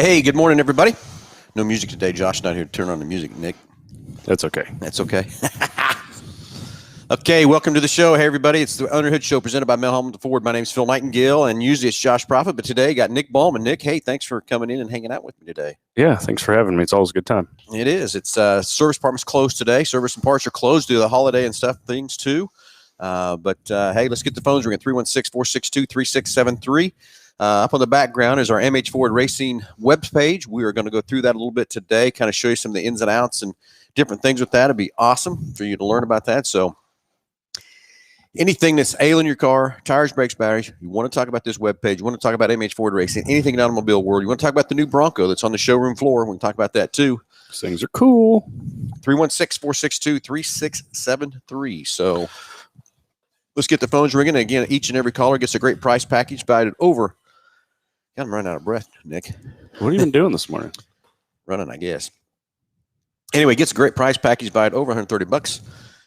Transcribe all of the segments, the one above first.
Hey, good morning, everybody. No music today. Josh not here to turn on the music, Nick. That's okay. That's okay. Okay, welcome to the show. Hey, everybody. It's the Under Hood Show presented by Mel Hambelton Ford. My name's Phil Nightingale, and usually it's Josh Profit, but today I got Nick Ballman. Nick, hey, thanks for coming in and hanging out with me today. Yeah, thanks for having me. It's always a good time. It is. It's service department's closed today. Service and parts are closed due to the holiday and stuff, things too. But hey, let's get the phones ringing. 316-462-3673. Up on the background is our MH Ford Racing web page. We are going to go through that a little bit today, kind of show you some of the ins and outs and different things with that. It'd be awesome for you to learn about that. So anything that's ailing your car, tires, brakes, batteries, you want to talk about this web page, you want to talk about MH Ford Racing, anything in the automobile world, you want to talk about the new Bronco that's on the showroom floor, we can talk about that too. These things are cool. 316-462-3673. So let's get the phones ringing. Again, each and every caller gets a great price package valued over. I'm running out of breath, Nick. What have you been doing this morning? Running, I guess. Anyway, gets a great price package valued over $130.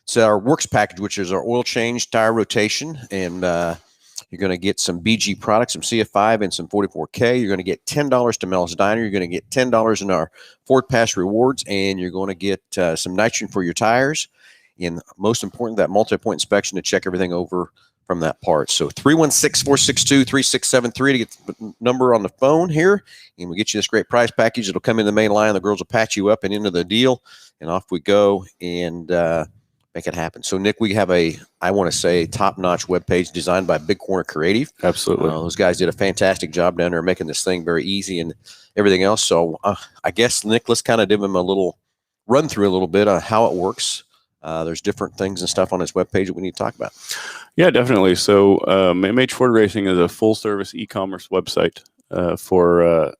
It's our works package, which is our oil change, tire rotation, and you're going to get some BG products, some CF5 and some 44K. You're going to get $10 to Mel's Diner. You're going to get $10 in our Ford Pass rewards, and you're going to get some nitrogen for your tires. And most important, that multi-point inspection to check everything over from that part. So 316-462-3673 to get the number on the phone here, and we'll get you this great price package. It'll come in the main line. The girls will patch you up and into the deal, and off we go and make it happen. So, Nick, we have I want to say, top-notch webpage designed by Big Corner Creative. Absolutely. Those guys did a fantastic job down there making this thing very easy and everything else. So I guess, Nick, let's kind of give them a little run through a little bit on how it works. There's different things and stuff on this webpage that we need to talk about. Yeah, definitely. So MH Ford Racing is a full-service e-commerce website for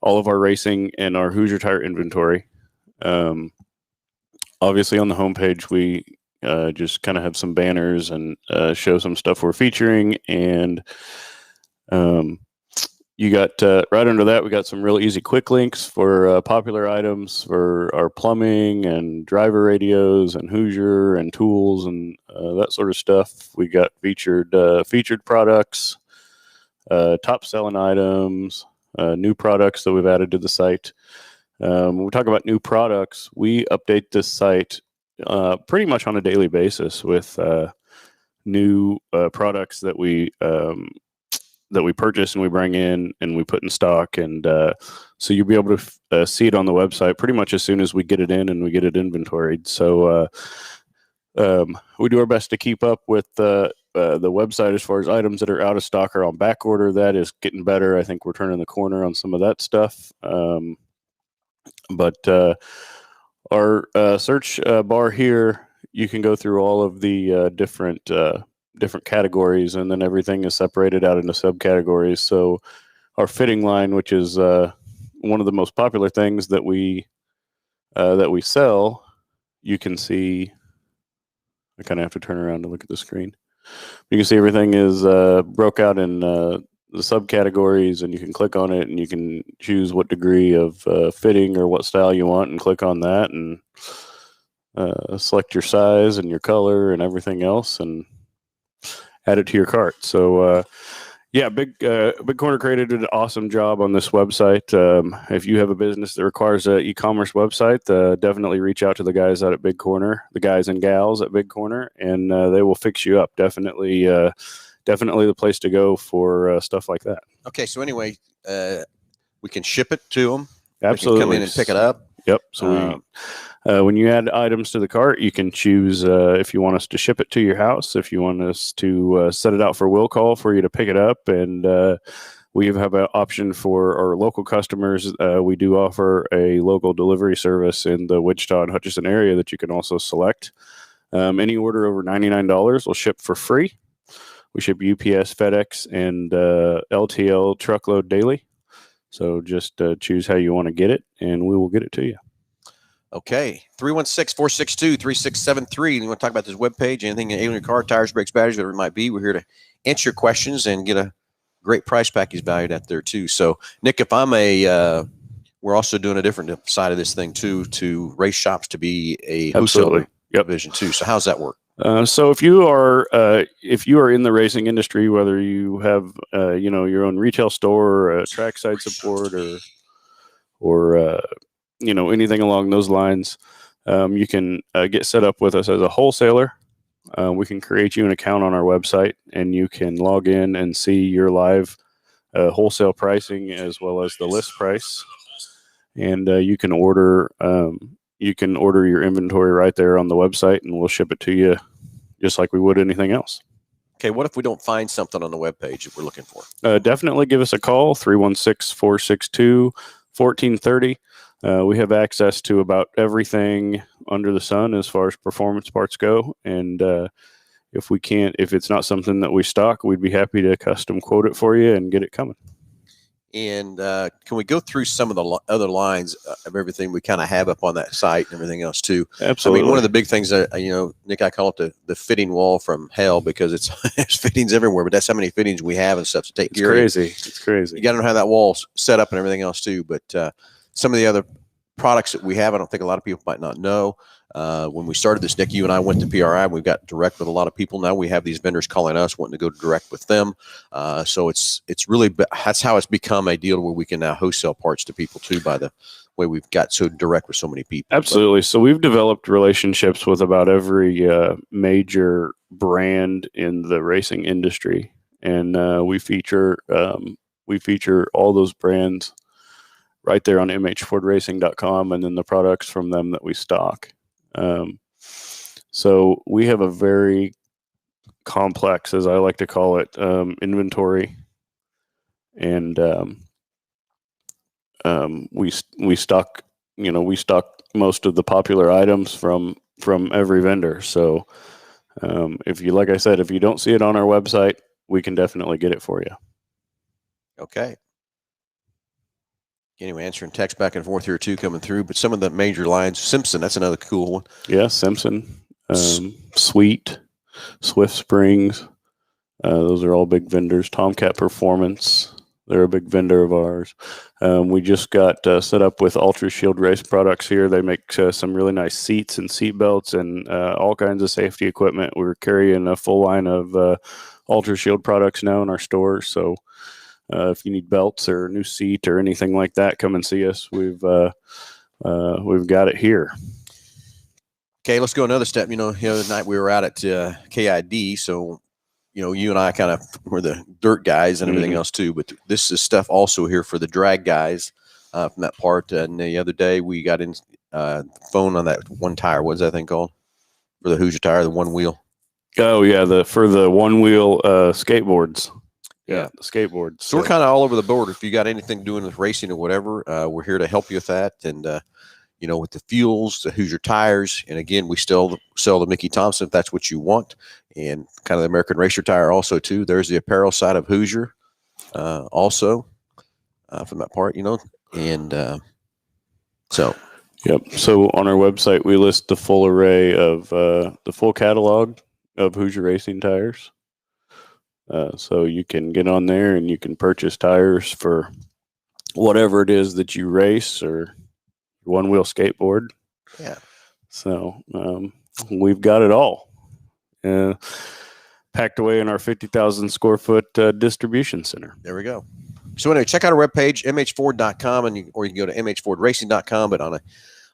all of our racing and our Hoosier Tire inventory. Obviously, on the homepage, we just kind of have some banners and show some stuff we're featuring. And you got right under that, we got some real easy quick links for popular items for our plumbing and driver radios and Hoosier and tools and that sort of stuff. We got featured products, top selling items, new products that we've added to the site. When we talk about new products, we update this site pretty much on a daily basis with new products that we purchase and we bring in and we put in stock. And so you'll be able to see it on the website pretty much as soon as we get it in and we get it inventoried. So we do our best to keep up with the website as far as items that are out of stock or on back order. That is getting better. I think we're turning the corner on some of that stuff. But our search bar here, you can go through all of the different categories, and then everything is separated out into subcategories. So our fitting line, which is one of the most popular things that we sell, you can see. I kind of have to turn around to look at the screen. You can see everything is broke out in the subcategories, and you can click on it and you can choose what degree of fitting or what style you want and click on that and select your size and your color and everything else and add it to your cart. So yeah, Big Corner Creative did an awesome job on this website. If you have a business that requires an e-commerce website, definitely reach out to the guys out at Big Corner, the guys and gals at Big Corner, and they will fix you up. Definitely the place to go for stuff like that. Okay, so anyway, we can ship it to them. Absolutely. They can come in and pick it up. Yep. So when you add items to the cart, you can choose if you want us to ship it to your house, if you want us to set it out for will call for you to pick it up. And we have an option for our local customers. We do offer a local delivery service in the Wichita and Hutchinson area that you can also select. Any order over $99 will ship for free. We ship UPS, FedEx, and LTL truckload daily. So just choose how you want to get it, and we will get it to you. Okay, 316-462-3673. You want to talk about this webpage, anything in your car, tires, brakes, batteries, whatever it might be. We're here to answer your questions and get a great price package valued out there too. So, Nick, if I'm we're also doing a different side of this thing too, to race shops to be a wholesale division too. So how's that work? So if you are in the racing industry, whether you have your own retail store, or trackside support, or or anything along those lines, you can get set up with us as a wholesaler. We can create you an account on our website, and you can log in and see your live wholesale pricing as well as the list price. And you can order your inventory right there on the website, and we'll ship it to you just like we would anything else. Okay, what if we don't find something on the webpage that we're looking for? Definitely give us a call, 316-462-1430. We have access to about everything under the sun as far as performance parts go. And if it's not something that we stock, we'd be happy to custom quote it for you and get it coming. And can we go through some of the other lines of everything we kind of have up on that site and everything else too? Absolutely. I mean, one of the big things that, Nick, I call it the fitting wall from hell, because there's fittings everywhere, but that's how many fittings we have and stuff to take care of. It's crazy. You got to know how that wall's set up and everything else too. But some of the other products that we have, I don't think a lot of people might not know. When we started this, Nick, you and I went to PRI. We've got direct with a lot of people now. We have these vendors calling us, wanting to go direct with them. So it's really, that's how it's become a deal where we can now wholesale parts to people too, by the way we've got so direct with so many people. Absolutely. So we've developed relationships with about every major brand in the racing industry, and we feature all those brands right there on mhfordracing.com, and then the products from them that we stock. So we have a very complex, as I like to call it, inventory, and we stock most of the popular items from every vendor. So if you don't see it on our website, we can definitely get it for you. Okay. Anyway, answering text back and forth here too, coming through, but some of the major lines, Simpson, that's another cool one. Yeah, Simpson, Swift Springs, those are all big vendors. Tomcat Performance, they're a big vendor of ours. We just got set up with Ultra Shield Race Products here. They make some really nice seats and seat belts and all kinds of safety equipment. We're carrying a full line of Ultra Shield products now in our stores, so if you need belts or a new seat or anything like that, come and see us. We've got it here. Okay, let's go another step. The other night we were out at KID, so you and I kind of were the dirt guys and everything else too. But this is stuff also here for the drag guys from that part. And the other day we got in phone on that one tire. What's that thing called? For the Hoosier tire, the one wheel. Oh yeah, for the one wheel skateboards. Yeah, the skateboards. So we're kind of all over the board. If you got anything doing with racing or whatever, we're here to help you with that. And, with the fuels, the Hoosier tires. And again, we still sell the Mickey Thompson if that's what you want. And kind of the American Racer tire also too. There's the apparel side of Hoosier also from that part, And so. Yep. So on our website, we list the full array of the full catalog of Hoosier racing tires. So you can get on there and you can purchase tires for whatever it is that you race or one wheel skateboard. Yeah. So we've got it all packed away in our 50,000 square foot distribution center. There we go. So anyway, check out our webpage, mhford.com, or you can go to mhfordracing.com. But on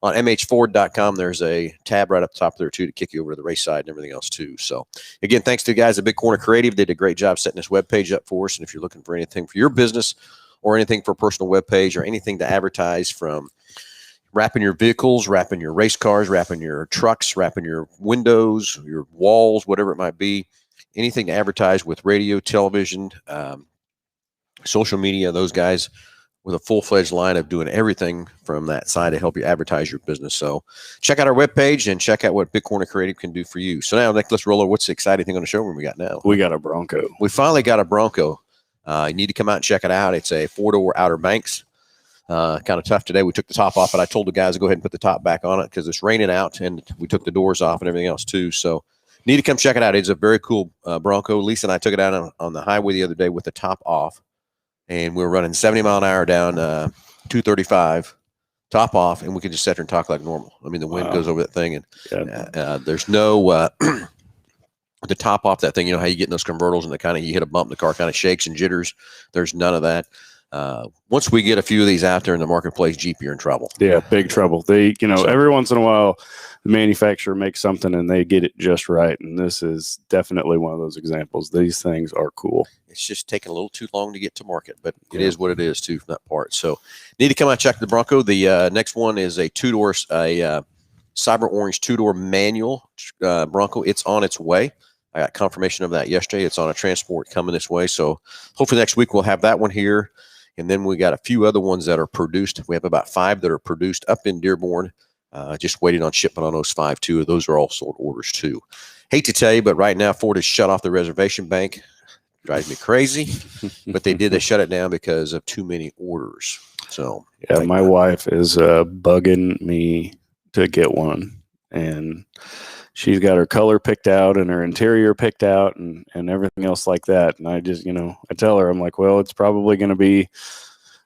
mhford.com, there's a tab right up top there too to kick you over to the race side and everything else too. So again, thanks to the guys at Big Corner Creative. They did a great job setting this webpage up for us. And if you're looking for anything for your business or anything for a personal webpage or anything to advertise, from wrapping your vehicles, wrapping your race cars, wrapping your trucks, wrapping your windows, your walls, whatever it might be, anything to advertise with radio, television, social media, those guys with a full-fledged line of doing everything from that side to help you advertise your business. So check out our webpage and check out what Big Corner Creative can do for you. So now, Nick, let's roll over. What's the exciting thing on the showroom we got now? We got a Bronco. We finally got a Bronco. You need to come out and check it out. It's a 4-door Outer Banks. Kind of tough today. We took the top off, but I told the guys to go ahead and put the top back on it because it's raining out, and we took the doors off and everything else too. So need to come check it out. It's a very cool Bronco. Lisa and I took it out on the highway the other day with the top off. And we were running 70 mile an hour down 235, top off, and we could just sit there and talk like normal. I mean, the wind goes over that thing, and there's no the top off that thing. You know how you get in those convertibles and you hit a bump, the car kind of shakes and jitters. There's none of that. once we get a few of these out there in the marketplace, Jeep, you're in trouble. Yeah, big trouble. They, every once in a while, the manufacturer makes something and they get it just right. And this is definitely one of those examples. These things are cool. It's just taking a little too long to get to market, but it is what it is too, that part. So need to come out and check the Bronco. The next one is a two-door, Cyber Orange two-door manual Bronco. It's on its way. I got confirmation of that yesterday. It's on a transport coming this way. So hopefully next week we'll have that one here. And then we got a few other ones that are produced. We have about 5 that are produced up in Dearborn. Just waiting on shipment on those 5 too. Those are all sold orders too. Hate to tell you, but right now Ford has shut off the reservation bank. Drives me crazy, but they shut it down because of too many orders. So yeah, my wife is bugging me to get one, and she's got her color picked out and her interior picked out and everything else like that. And I just, I tell her, I'm like, well, it's probably going to be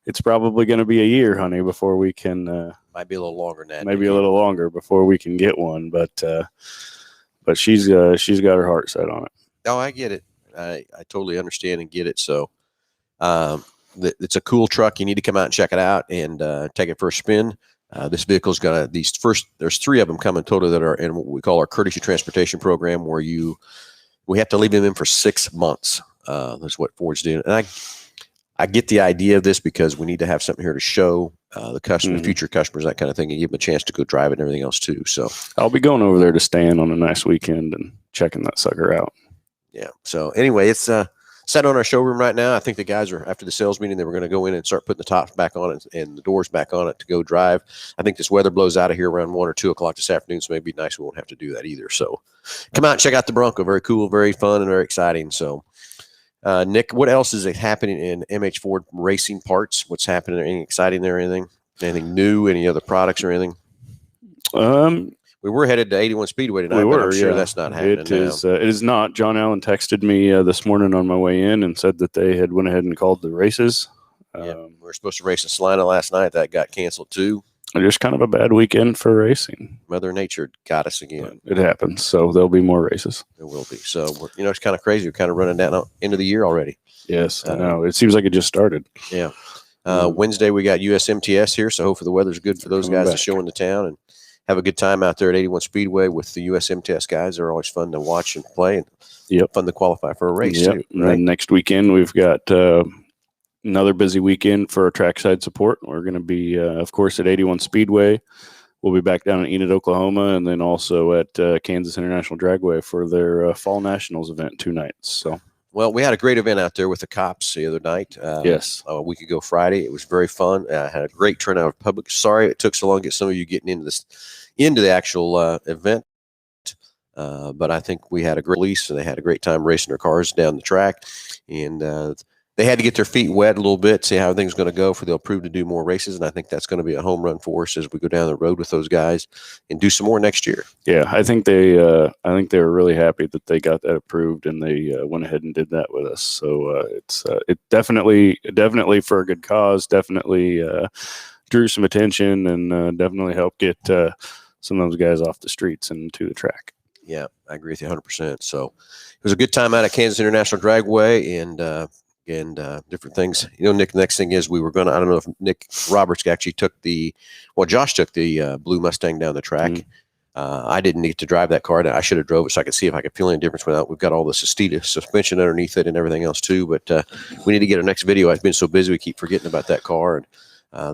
a year, honey, before we can, might be a little longer than that. Maybe a little longer before we can get one. But she's got her heart set on it. Oh, I get it. I totally understand and get it. So, it's a cool truck. You need to come out and check it out and, take it for a spin. This vehicle's got there's 3 of them coming total that are in what we call our courtesy transportation program, where we have to leave them in for 6 months. That's what Ford's doing. And I get the idea of this because we need to have something here to show the customer, future customers, that kind of thing, and give them a chance to go drive it and everything else too. So I'll be going over there to Stan on a nice weekend and checking that sucker out. Yeah. So anyway, it's set on our showroom right now. I think the guys are, after the sales meeting, they were going to go in and start putting the tops back on it and the doors back on it to go drive. I think this weather blows out of here around 1 or 2 o'clock this afternoon, so maybe nice. We won't have to do that either. So come out and check out the Bronco. Very cool, very fun, and very exciting. So Nick, what else is happening in MH Ford racing parts? What's happening? Anything exciting there? Anything new? Any other products or anything? We were headed to 81 Speedway tonight, but I'm sure that's not happening now. It is not. John Allen texted me this morning on my way in and said that they had went ahead and called the races. We were supposed to race in Salina last night. That got canceled too. Just kind of a bad weekend for racing. Mother Nature got us again. It happens. So there'll be more races. There will be. So, it's kind of crazy. We're kind of running down into the year already. Yes, I know. It seems like it just started. Yeah. Wednesday, we got USMTS here. So hopefully the weather's good for those guys to show in the town and have a good time out there at 81 Speedway with the USMTS guys. They're always fun to watch and play and fun to qualify for a race too. Right? And then next weekend, we've got another busy weekend for our trackside support. We're going to be, of course, at 81 Speedway. We'll be back down in Enid, Oklahoma, and then also at Kansas International Dragway for their Fall Nationals event 2 nights. So, well, we had a great event out there with the cops the other night. Yes. A week ago Friday. It was very fun. Had a great turnout of public. Sorry it took so long to get some of you getting into the actual event. But I think we had a great release, and they had a great time racing their cars down the track. And they had to get their feet wet a little bit, see how everything's going to go for they'll prove to do more races. And I think that's going to be a home run for us as we go down the road with those guys and do some more next year. Yeah, I think they were really happy that they got that approved, and they went ahead and did that with us. So it definitely for a good cause. Definitely drew some attention and definitely helped get some of those guys off the streets and to the track. Yeah, I agree with you 100%. So it was a good time out at Kansas International Dragway and different things. Nick, the next thing is I don't know if Nick Roberts actually Josh took the blue Mustang down the track. I didn't need to drive that car. I should have drove it so I could see if I could feel any difference without. We've got all the Sestita suspension underneath it and everything else too. But we need to get our next video. I've been so busy, we keep forgetting about that car. And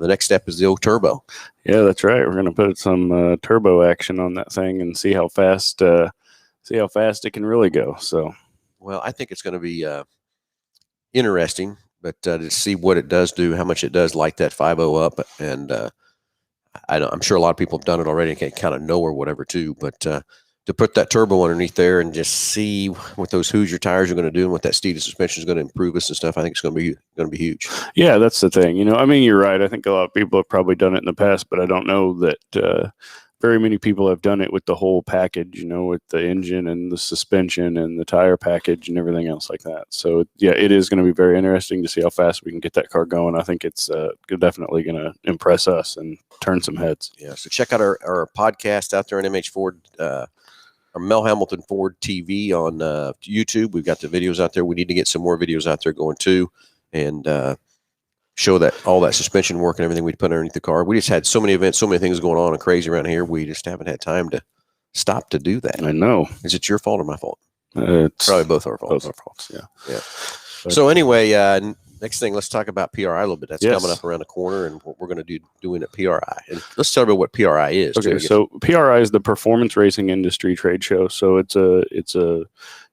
the next step is the old turbo. Yeah, that's right. We're going to put some turbo action on that thing and see how fast it can really go. So, well, I think it's going to be interesting, but to see what it does do, how much it does light that 5.0 up, and I'm sure a lot of people have done it already and can kind of know or whatever too. But to put that turbo underneath there and just see what those Hoosier tires are going to do and what that Steeda suspension is going to improve us and stuff, I think it's going to be huge. Yeah, that's the thing. You're right. I think a lot of people have probably done it in the past, but I don't know that very many people have done it with the whole package, with the engine and the suspension and the tire package and everything else like that. So, yeah, it is going to be very interesting to see how fast we can get that car going. I think it's definitely going to impress us and turn some heads. Yeah, so check out our podcast out there on MH Ford, or Mel Hambelton Ford TV on YouTube. We've got the videos out there. We need to get some more videos out there going too. And show that all that suspension work and everything we'd put underneath the car. We just had so many events, so many things going on and crazy around here. We just haven't had time to stop to do that. I know. Is it your fault or my fault? It's probably both our faults. Both our faults. Yeah. Yeah. But, so anyway, next thing, let's talk about PRI a little bit. That's Yes. coming up around the corner, and what we're going to do doing at PRI. And let's tell you what PRI is. Okay, so PRI is the Performance Racing Industry Trade Show. So it's a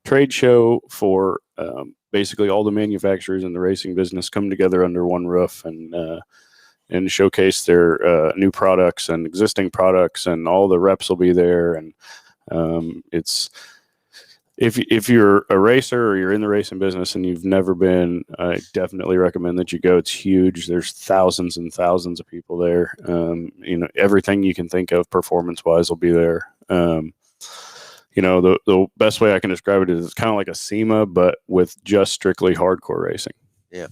trade show for basically all the manufacturers in the racing business come together under one roof and showcase their new products and existing products, and all the reps will be there. And it's if you're a racer or you're in the racing business and you've never been, I definitely recommend that you go. It's huge. There's thousands and thousands of people there. Everything you can think of performance wise will be there. The best way I can describe it is it's kind of like a SEMA, but with just strictly hardcore racing. Yeah.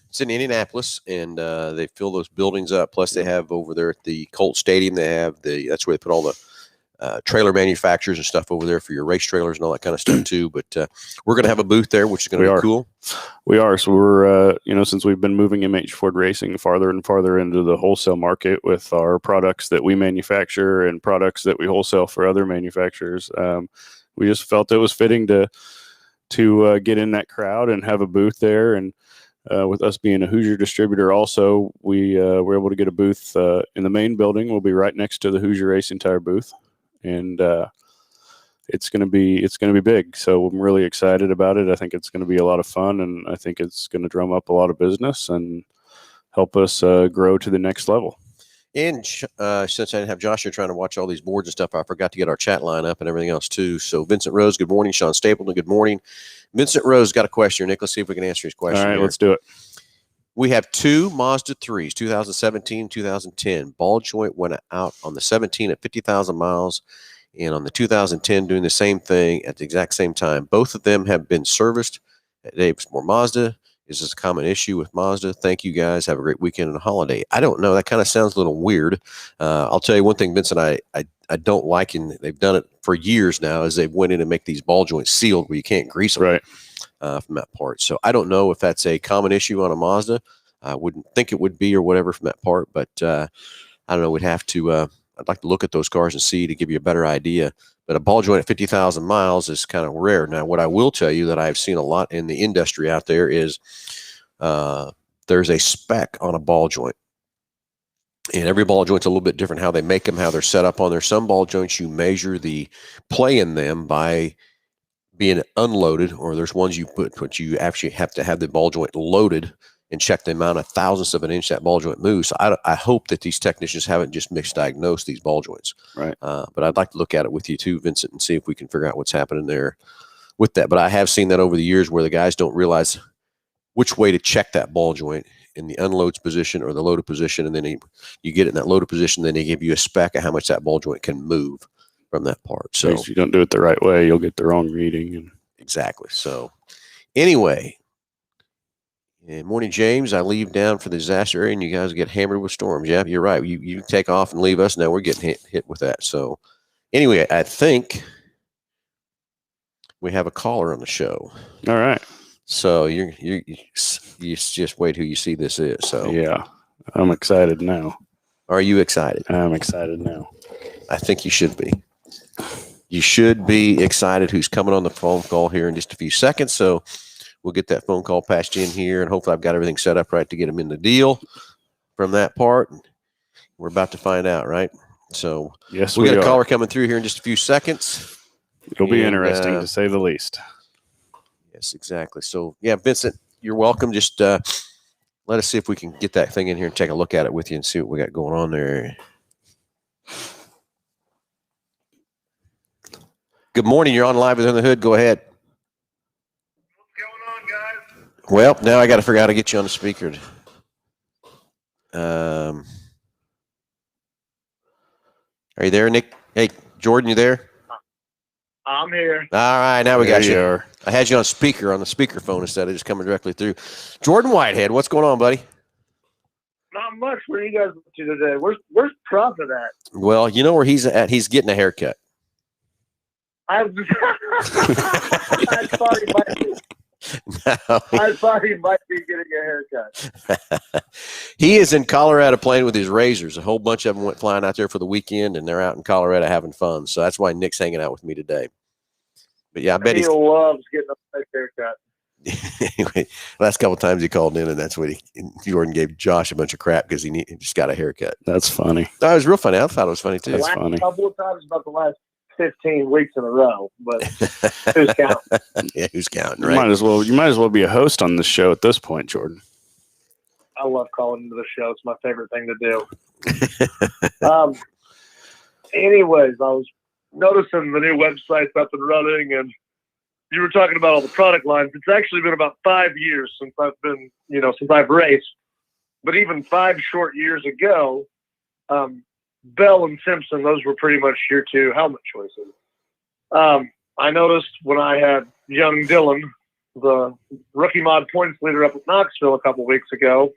It's in Indianapolis, and they fill those buildings up. Plus, they have over there at the Colt Stadium, that's where they put all the trailer manufacturers and stuff over there for your race trailers and all that kind of stuff too. But we're going to have a booth there, which is going to be cool. We are. So we're, since we've been moving MH Ford Racing farther and farther into the wholesale market with our products that we manufacture and products that we wholesale for other manufacturers, we just felt it was fitting to get in that crowd and have a booth there. And with us being a Hoosier distributor also, we were able to get a booth in the main building. We'll be right next to the Hoosier Racing Tire booth. And it's going to be big. So I'm really excited about it. I think it's going to be a lot of fun, and I think it's going to drum up a lot of business and help us grow to the next level. And since I didn't have Josh here trying to watch all these boards and stuff, I forgot to get our chat line up and everything else too. So Vincent Rose, good morning. Sean Stapleton, good morning. Vincent Rose got a question, Nick. Let's see if we can answer his question. All right, here. let's do it. We have two Mazda 3s, 2017, 2010. Ball joint went out on the 17 at 50,000 miles, and on the 2010 doing the same thing at the exact same time. Both of them have been serviced at Davismore Mazda. Is this a common issue with Mazda? Thank you, guys. Have a great weekend and a holiday. I don't know. That kind of sounds a little weird. I'll tell you one thing, Vincent, I don't like, and they've done it for years now, is they've went in and make these ball joints sealed where you can't grease them. Right. From that part. So I don't know if that's a common issue on a Mazda. I wouldn't think it would be or whatever from that part, but I don't know. We'd have to, I'd like to look at those cars and see to give you a better idea. But a ball joint at 50,000 miles is kind of rare. Now, what I will tell you that I've seen a lot in the industry out there is there's a spec on a ball joint. And every ball joint's a little bit different how they make them, how they're set up on there. Some ball joints, you measure the play in them by being unloaded, or there's ones you put you actually have to have the ball joint loaded and check the amount of thousandths of an inch that ball joint moves. So I hope that these technicians haven't just misdiagnosed these ball joints. Right. But I'd like to look at it with you too, Vincent, and see if we can figure out what's happening there with that. But I have seen that over the years where the guys don't realize which way to check that ball joint in the unloads position or the loaded position. And then you get it in that loaded position, then they give you a spec of how much that ball joint can move from that part. So if you don't do it the right way, you'll get the wrong reading. Exactly. So anyway, morning, James. I leave down for the disaster area and you guys get hammered with storms. Yeah, you're right. You take off and leave us. Now we're getting hit with that. So anyway, I think we have a caller on the show. All right. So you just wait who you see this is. So yeah, I'm excited now. Are you excited? I'm excited now. I think you should be. You should be excited who's coming on the phone call here in just a few seconds. So we'll get that phone call patched in here, and hopefully I've got everything set up right to get him in the deal from that part. We're about to find out, right? So yes, we got a caller coming through here in just a few seconds. It'll be interesting to say the least. Yes, exactly. So yeah, Vincent, you're welcome. Just let us see if we can get that thing in here and take a look at it with you and see what we got going on there. Good morning. You're on live with In the Hood. Go ahead. What's going on, guys? Well, now I got to figure out how to get you on the speaker. Are you there, Nick? Hey, Jordan, you there? I'm here. All right, now we got you. Are. I had you on speaker on the speakerphone instead of just coming directly through. Jordan Whitehead, what's going on, buddy? Not much. Where you guys up to today? Where's Prophet at? Well, you know where he's at. He's getting a haircut. Sorry, buddy. No. I thought he might be getting a haircut. He is in Colorado playing with his razors. A whole bunch of them went flying out there for the weekend, and they're out in Colorado having fun. So that's why Nick's hanging out with me today. But yeah, I bet He loves getting a nice haircut. Anyway, last couple of times he called in, and that's what Jordan gave Josh a bunch of crap because he just got a haircut. That's funny. No, it was real funny. I thought it was funny too. That's last funny. couple of times about the last 15 weeks in a row, but who's counting? Yeah, who's counting, You right? might as well be a host on this show at this point, Jordan. I love calling into the show. It's my favorite thing to do. Anyways, I was noticing the new website's up and running, and you were talking about all the product lines. It's actually been about 5 years since I've raced, but even 5 short years ago, Bell and Simpson, those were pretty much your two helmet choices. I noticed when I had young Dylan, the rookie mod points leader up at Knoxville a couple weeks ago,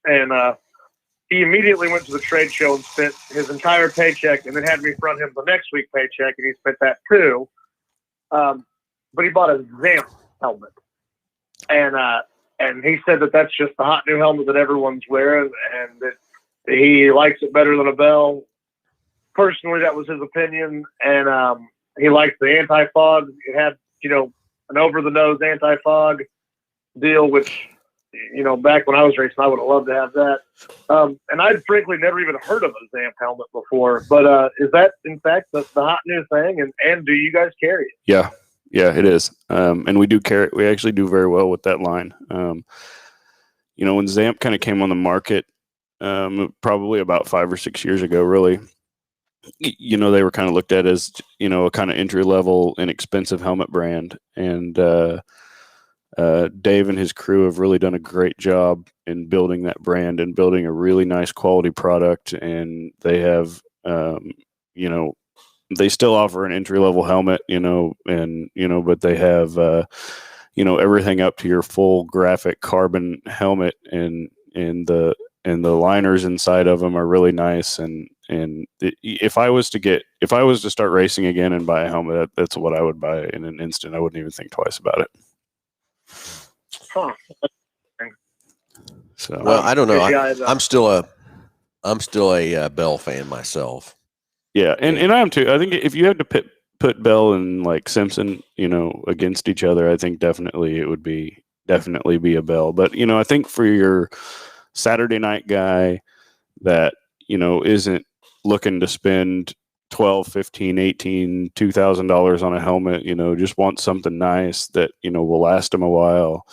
and he immediately went to the trade show and spent his entire paycheck, and then had me front him the next week paycheck, and he spent that too. But he bought a Zamp helmet, and he said that that's just the hot new helmet that everyone's wearing, and that he likes it better than a Bell. Personally, that was his opinion, and he liked the anti-fog. It had, an over-the-nose anti-fog deal, which, back when I was racing, I would have loved to have that. And I'd frankly never even heard of a Zamp helmet before. But is that, in fact, the hot new thing? And do you guys carry it? Yeah, it is. And we do carry it. We actually do very well with that line. When Zamp kind of came on the market, probably about 5 or 6 years ago, really, they were kind of looked at as, a kind of entry-level, inexpensive helmet brand. And Dave and his crew have really done a great job in building that brand and building a really nice quality product. And they have, they still offer an entry-level helmet, but they have, everything up to your full graphic carbon helmet, and the liners inside of them are really nice. And if I was to start racing again and buy a helmet, that's what I would buy in an instant. I wouldn't even think twice about it. Huh. So, Well, I don't know. I'm still a Bell fan myself. Yeah, and I am too. I think if you had to put Bell and like Simpson, against each other, I think definitely it would be a Bell. But I think for your Saturday night guy that isn't looking to spend $12, $15, $18, $2,000 on a helmet, just wants something nice that will last him a while.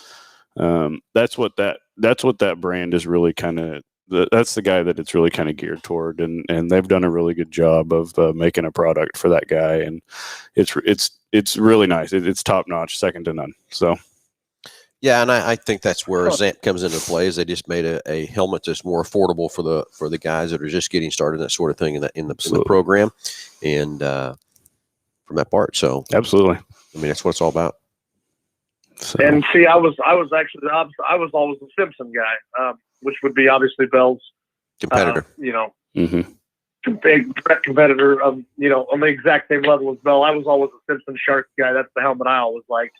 That's what that brand is really kind of. That's the guy that it's really kind of geared toward, and they've done a really good job of making a product for that guy, and it's really nice. It's top notch, second to none. So. Yeah, and I think that's where Zamp comes into play. Is they just made a helmet that's more affordable for the guys that are just getting started, that sort of thing in the program, and from that part. So absolutely, I mean that's what it's all about. So. And see, I was actually the opposite. I was always a Simpson guy, which would be obviously Bell's competitor. Big competitor. On the exact same level as Bell. I was always a Simpson Sharks guy. That's the helmet I always liked.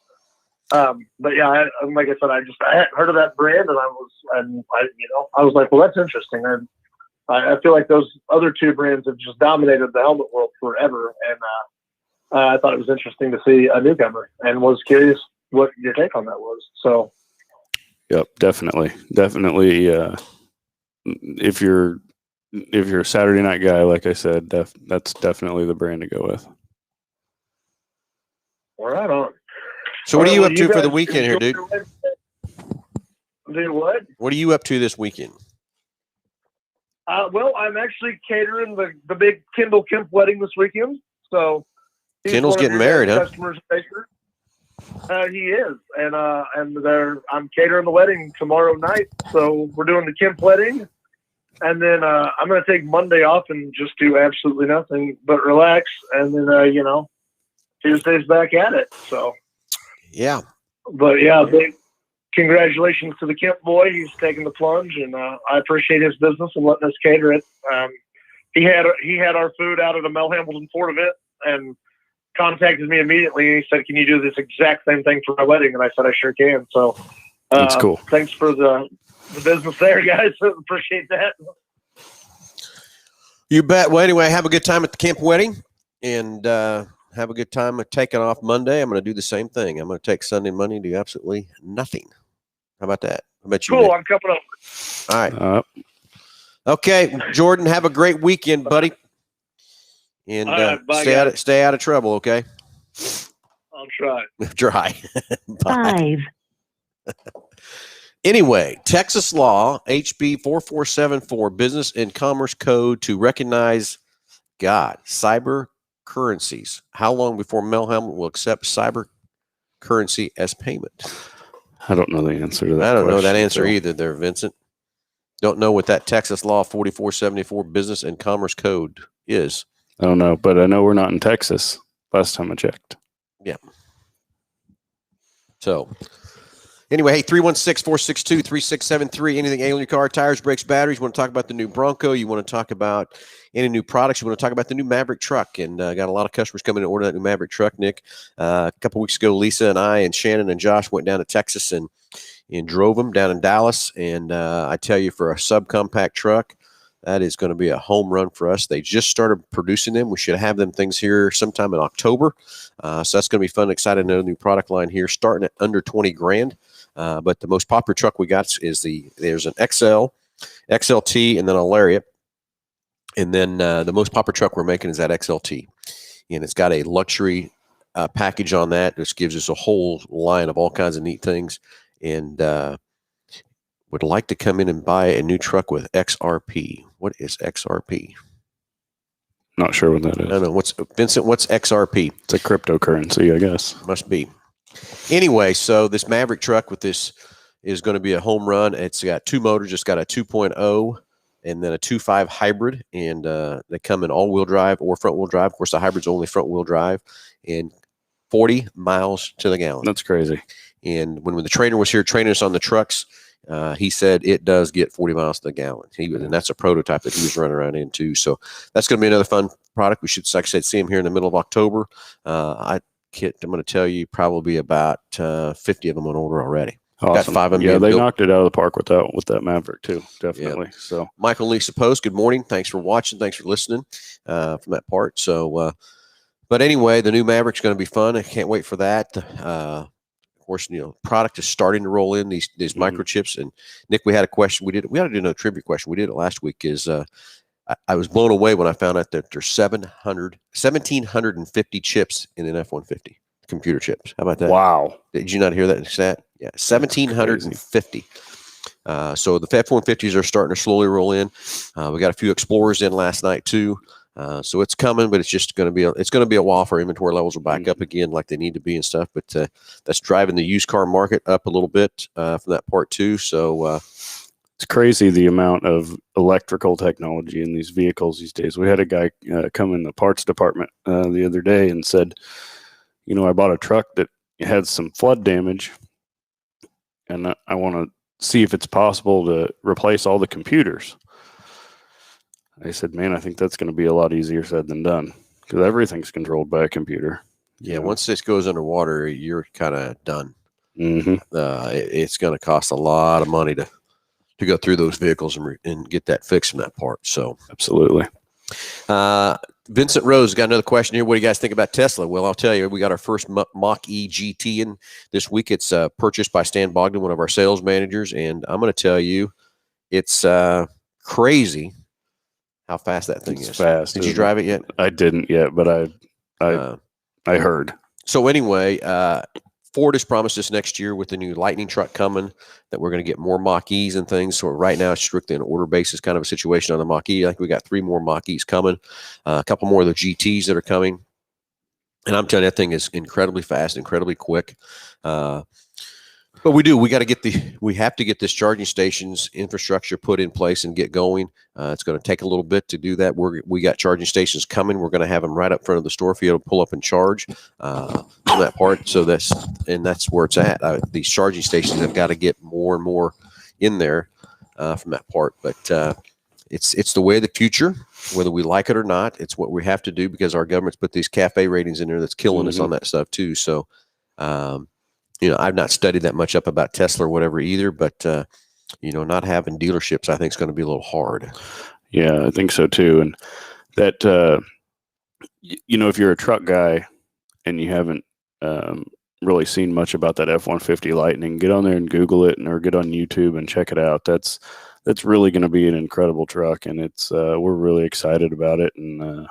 But yeah, like I said, I hadn't heard of that brand, and I was like, well, that's interesting. And I feel like those other two brands have just dominated the helmet world forever, and I thought it was interesting to see a newcomer, and was curious what your take on that was. So, yep, definitely. If you're a Saturday night guy, like I said, that's definitely the brand to go with. Right on. So what are you up to for the weekend here, dude? Do what? What are you up to this weekend? Well, I'm actually catering the big Kendall Kemp wedding this weekend. So Kendall's getting married, huh? He is, and I'm catering the wedding tomorrow night. So we're doing the Kemp wedding, and then I'm going to take Monday off and just do absolutely nothing but relax, and then Tuesday's back at it. So. Yeah. But yeah, big congratulations to the Kemp boy. He's taking the plunge, and I appreciate his business and letting us cater it. He had our food out at a Mel Hambelton Ford event, and contacted me immediately, and he said, "Can you do this exact same thing for my wedding?" And I said, "I sure can." So That's cool. Thanks for the business there, guys. Appreciate that. You bet. Well, anyway, have a good time at the camp wedding, and have a good time at taking off Monday. I'm going to do the same thing. I'm going to take Sunday and Monday and do absolutely nothing. How about that? How about you? Cool. Nick? I'm coming over. All right. Okay, Jordan, have a great weekend, buddy. And right, bye, stay out of trouble, okay? I'll try. Try. Bye. 5. Anyway, Texas law, HB 4474, Business and Commerce Code to recognize, cyber currencies. How long before Mel Hambelton will accept cyber currency as payment? I don't know the answer to that. I don't know that answer either there, Vincent. Don't know what that Texas law 4474 Business and Commerce Code is. I don't know, but I know we're not in Texas last time I checked. Yeah. So anyway, hey, 316-462-3673. Anything ailing your car, tires, brakes, batteries. You want to talk about the new Bronco? You want to talk about any new products? You want to talk about the new Maverick truck? And got a lot of customers coming to order that new Maverick truck, Nick. A couple weeks ago, Lisa and I and Shannon and Josh went down to Texas and drove them down in Dallas. And I tell you, for a subcompact truck, that is going to be a home run for us. They just started producing them. We should have them things here sometime in October. So that's going to be fun. Excited to know the new product line here, starting at under 20 grand. But the most popular truck we got is there's an XL, XLT, and then a Lariat. And then the most popular truck we're making is that XLT. And it's got a luxury package on that. This gives us a whole line of all kinds of neat things. And would like to come in and buy a new truck with XRP. What is XRP? Not sure what that is. I don't know. Vincent, what's XRP? It's a cryptocurrency, I guess. Must be. Anyway, so this Maverick truck with this is going to be a home run. It's got two motors. It's got a 2.0 and then a 2.5 hybrid. And they come in all-wheel drive or front-wheel drive. Of course, the hybrid's only front-wheel drive. And 40 miles to the gallon. That's crazy. And when the trainer was here training us on the trucks, he said it does get 40 miles to the gallon. And that's a prototype that he was running around in too. So that's going to be another fun product. We should, like I said, see him here in the middle of October. I'm going to tell you probably about 50 of them on order already. Awesome. Got 5 of them. Yeah, they knocked it out of the park with that Maverick too. Definitely. Yeah. So Michael and Lisa Post, good morning. Thanks for watching. Thanks for listening from that part. So, but anyway, the new Maverick's going to be fun. I can't wait for that. Of course, product is starting to roll in these microchips. And Nick, we had a question. We had to do another trivia question. We did it last week. I was blown away when I found out that there's 1,750 chips in an F-150, computer chips. How about that? Wow. Did you not hear that stat? Yeah, 1,750. So the F-150s are starting to slowly roll in. We got a few Explorers in last night too. So it's coming, but it's just going to be a while for inventory levels will back up again like they need to be and stuff. But that's driving the used car market up a little bit from that part too. So it's crazy the amount of electrical technology in these vehicles these days. We had a guy come in the parts department the other day and said, I bought a truck that had some flood damage, and I want to see if it's possible to replace all the computers. I said, man, I think that's going to be a lot easier said than done because everything's controlled by a computer. Yeah, once this goes underwater, you're kind of done. Mm-hmm. It's going to cost a lot of money to go through those vehicles and get that fixed from that part. So absolutely. Vincent Rose got another question here. What do you guys think about Tesla? Well, I'll tell you, we got our first Mach-E GT in this week. It's purchased by Stan Bogdan, one of our sales managers, and I'm going to tell you, it's crazy how fast that thing is. Fast. Did you drive it yet? I didn't yet, but I heard. So anyway, Ford has promised us next year with the new Lightning truck coming that we're going to get more Mach-E's and things. So right now it's strictly an order basis kind of a situation on the Mach-E. I think we got 3 more Mach-E's coming, a couple more of the GTs that are coming. And I'm telling you, that thing is incredibly fast, incredibly quick. But we have to get this charging stations infrastructure put in place and get going. It's going to take a little bit to do that. We got charging stations coming. We're going to have them right up front of the store for you to pull up and charge on that part. So that's where it's at. These charging stations have got to get more and more in there from that part. But it's the way of the future. whether we like it or not. It's what we have to do because our government's put these cafe ratings in there that's killing us on that stuff too. So, I've not studied that much up about Tesla or whatever either, but, not having dealerships, I think is going to be a little hard. Yeah, I think so too. And that, if you're a truck guy and you haven't really seen much about that F-150 Lightning, get on there and Google it, or get on YouTube and check it out. That's really going to be an incredible truck, and it's we're really excited about it. And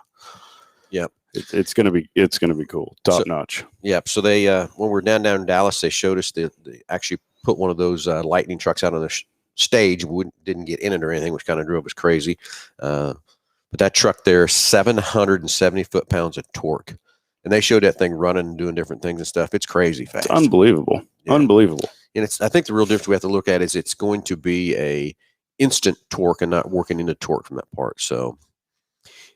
it's going to be cool, top notch. Yeah. So they when we're down in Dallas, they showed us they actually put one of those Lightning trucks out on the stage. We didn't get in it or anything, which kind of drove us crazy. But that truck there, 770 foot-pounds of torque. And they showed that thing running and doing different things and stuff. It's crazy fast. It's unbelievable. Yeah. Unbelievable. And I think the real difference we have to look at is it's going to be a instant torque and not working into torque from that part. So